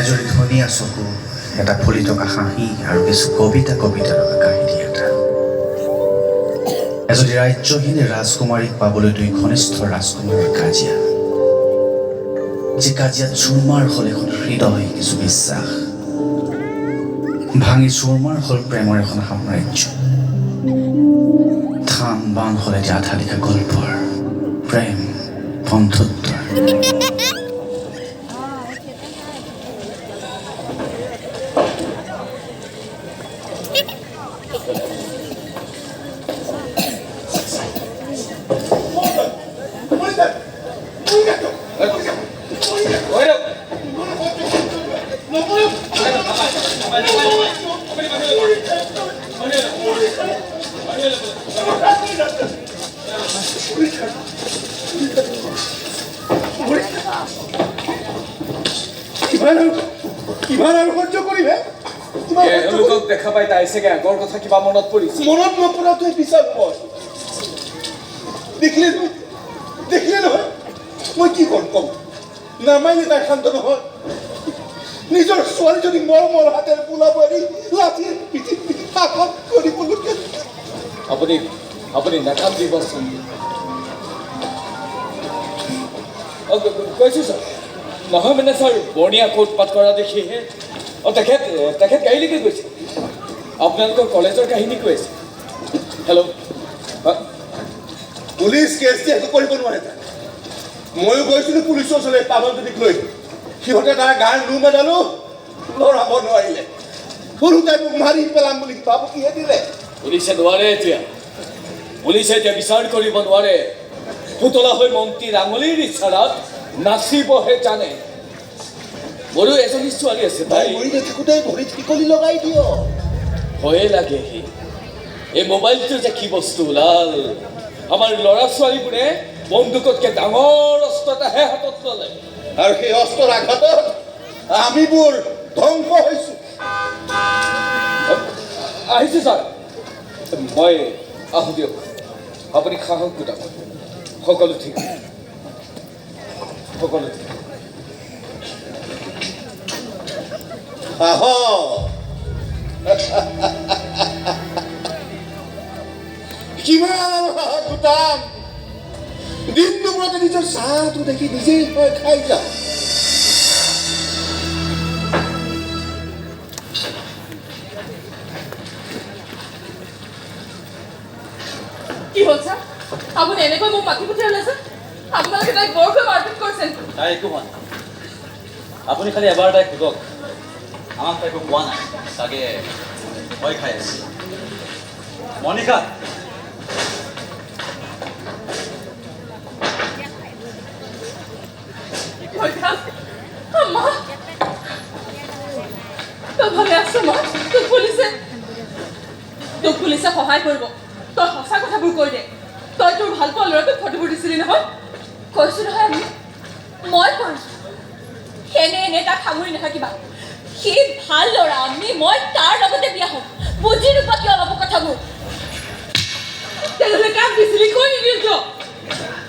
এজনী ধুনীয়া চকু এটা ফুলি থকা হাঁহি আৰু কিছু কবিতা লগা কাহিনী এটা এজনী ৰাজ্যহীন ৰাজকুমাৰীক পাবলৈ দুই ঘনিষ্ঠ ৰাজকুমাৰীৰ কাজিয়া যে কাজিয়াত চুৰমাৰ হ'ল এখন হৃদয় কিছু বিশ্বাস ভাঙি চুৰমাৰ হ'ল প্ৰেমৰ এখন সাম্ৰাজ্য থান বান হ'ল এতিয়া আধা লিখা গল্পৰ প্ৰেম বন্ধুত্বৰ কিমান আৰু সহ্য কৰিমহে এওঁলোকক দেখা পাই তাই চাগে আগৰ কথা কিবা মনত পৰিছে মনত নপৰাটোৱে পিছত মই দেখিলে নহয় মই কি কম নামাৰিলে তাই শান্ত নহয় নিজৰ ছোৱালীজনীক মৰমৰ হাতেৰে পোলাব এৰি লাঠিৰ পিঠি শাসন কৰিবলগীয়া আপুনি নাকান্দিবচোন কৈছোঁ ছাৰ নহয় মানে ছাৰ বৰ্ণীয়া উৎপাত কৰা দেখিহে তেখেত গাড়ীলৈকে গৈছে আপোনালোকৰ কলেজৰ কাহিনী কৈ আছে হেল্ল' পুলিচ কেছ দিয়ে একো কৰিব নোৱাৰে তাই ময়ো গৈছিলোঁ পুলিচৰ ওচৰলৈ পাগলজনীক লৈ সিহঁতে তাৰ গাৰ নোম এডালো লৰাব নোৱাৰিলে সৰু তাই মোক মাৰি পেলাম বুলি বাবু কিহে দিলে পুলিচে নোৱাৰে পুলিচে এতিয়া বিচাৰ কৰিব নোৱাৰে পুতলা হৈ মন্ত্ৰীৰ আঙুলিৰ ইচ্ছাৰত নাচিবহে জানে মোৰো এজনী ছোৱালী আছে তাই মৰি নাথাকোঁতে ভৰিত শিকলি লগাই দিয় ভয়ে লাগে এই মোবাইলটো যে কি বস্তু ওলাল আমাৰ ল'ৰা ছোৱালীবোৰে বন্দুকতকৈ ডাঙৰ অস্ত্ৰ এটাহে হাতত ল'লে আৰু সেই অস্ত্ৰৰ আঘাতত আমিবোৰ ধ্বংস হৈছোঁ আহিছোঁ ছাৰ মই আহোঁ দিয়ক আপুনি সাহস গোটাব সকলো ঠিক সকলো ঠিক কিমান গোটাম দিন দুপৰতে নিজৰ চাহটো দেখি নিজেই মই খাই যাওঁ কি হ'ল ছাৰ আপুনি এনেকৈ মোক মাতি পঠিয়ালে যে আপোনালোকে তাইক বৰকৈ মাৰপিট কৰিছে তাই একো হোৱা নাই আপুনি খালি এবাৰ তাইক সোধক আমাক তাই একো কোৱা নাই চাগে ভয় খাই আছে মনিকা মা তই ভালে আছ মা তোক পুলিচে সহায় কৰিব তই সঁচা কথাবোৰ কৈ দে তই তোৰ ভাল পোৱা ল'ৰাটোক ফটোবোৰ দিছিলি নহয় কৈছোঁ নহয় মই কৰিছোঁ এনে তাক সামৰি নাথাকিবা সি ভাল ল'ৰা মই তাৰ লগতে বিয়া হ'ম বুজি নোপোৱা কিয় অলপ কথাবোৰ তেনেহ'লে কাক দিছিলি কৈ নিদিল কিয়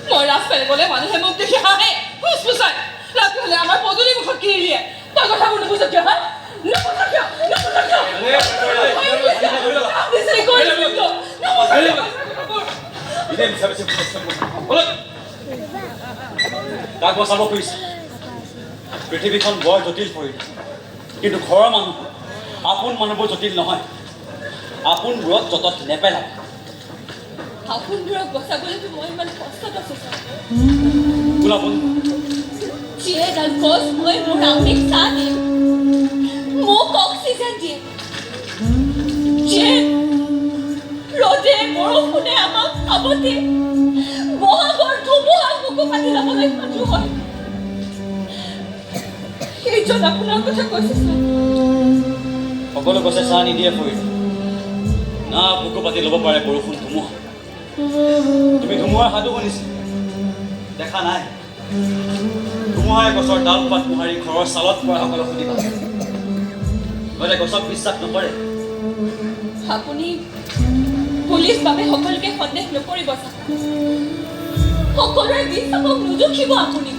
মই ৰাস্তাৰে গ'লে মানুহে মোক দেখি হাঁহে ফুচফুচাই ৰাতি হ'লে আমাৰ পদূলি মুখত কিনি দিয়ে তই কথাবোৰ নুবুজ কিয় হা তাক বচাব খুজিছে পৃথিৱীখন বৰ জটিল পৰিল কিন্তু ঘৰৰ মানুহ আপোন মানুহবোৰ জটিল নহয় আপোনবোৰক যতত নেপেলায় আপোনবোৰক বচাবলৈতো মই ইমান কষ্টত আছোঁ ছাৰ ওলাব যিয়ে এডাল গছ মই মোৰ আম্মিক চাহ দিম মোক অক্সিজেন দিয়ে যিয়ে ৰ'দে বৰষুণে আমাক খাব দিয়ে বহাগৰ ধুমুহাৰ বুকু কাটি যাবলৈ সাজু হয় সেইজন আপোনাৰ কথা কৈছে ছাৰ সকলো গছে চাহ নিদিয়ে পৰিল না বুকু পাতি ল'ব পাৰে বৰষুণ ধুমুহা তুমি ধুমুহাৰ সাধু শুনিছা দেখা নাই ধুমুহাই গছৰ ডাল পাত মোহাৰি ঘৰৰ ছালত পৰা সকলো সুধিবা গ'লে গছক বিশ্বাস নকৰে আপুনি পুলিচ বাবে সকলোকে সন্দেহ নকৰিব ছাৰ সকলোৰে বিশ্বাসক নুজুখিব আপুনি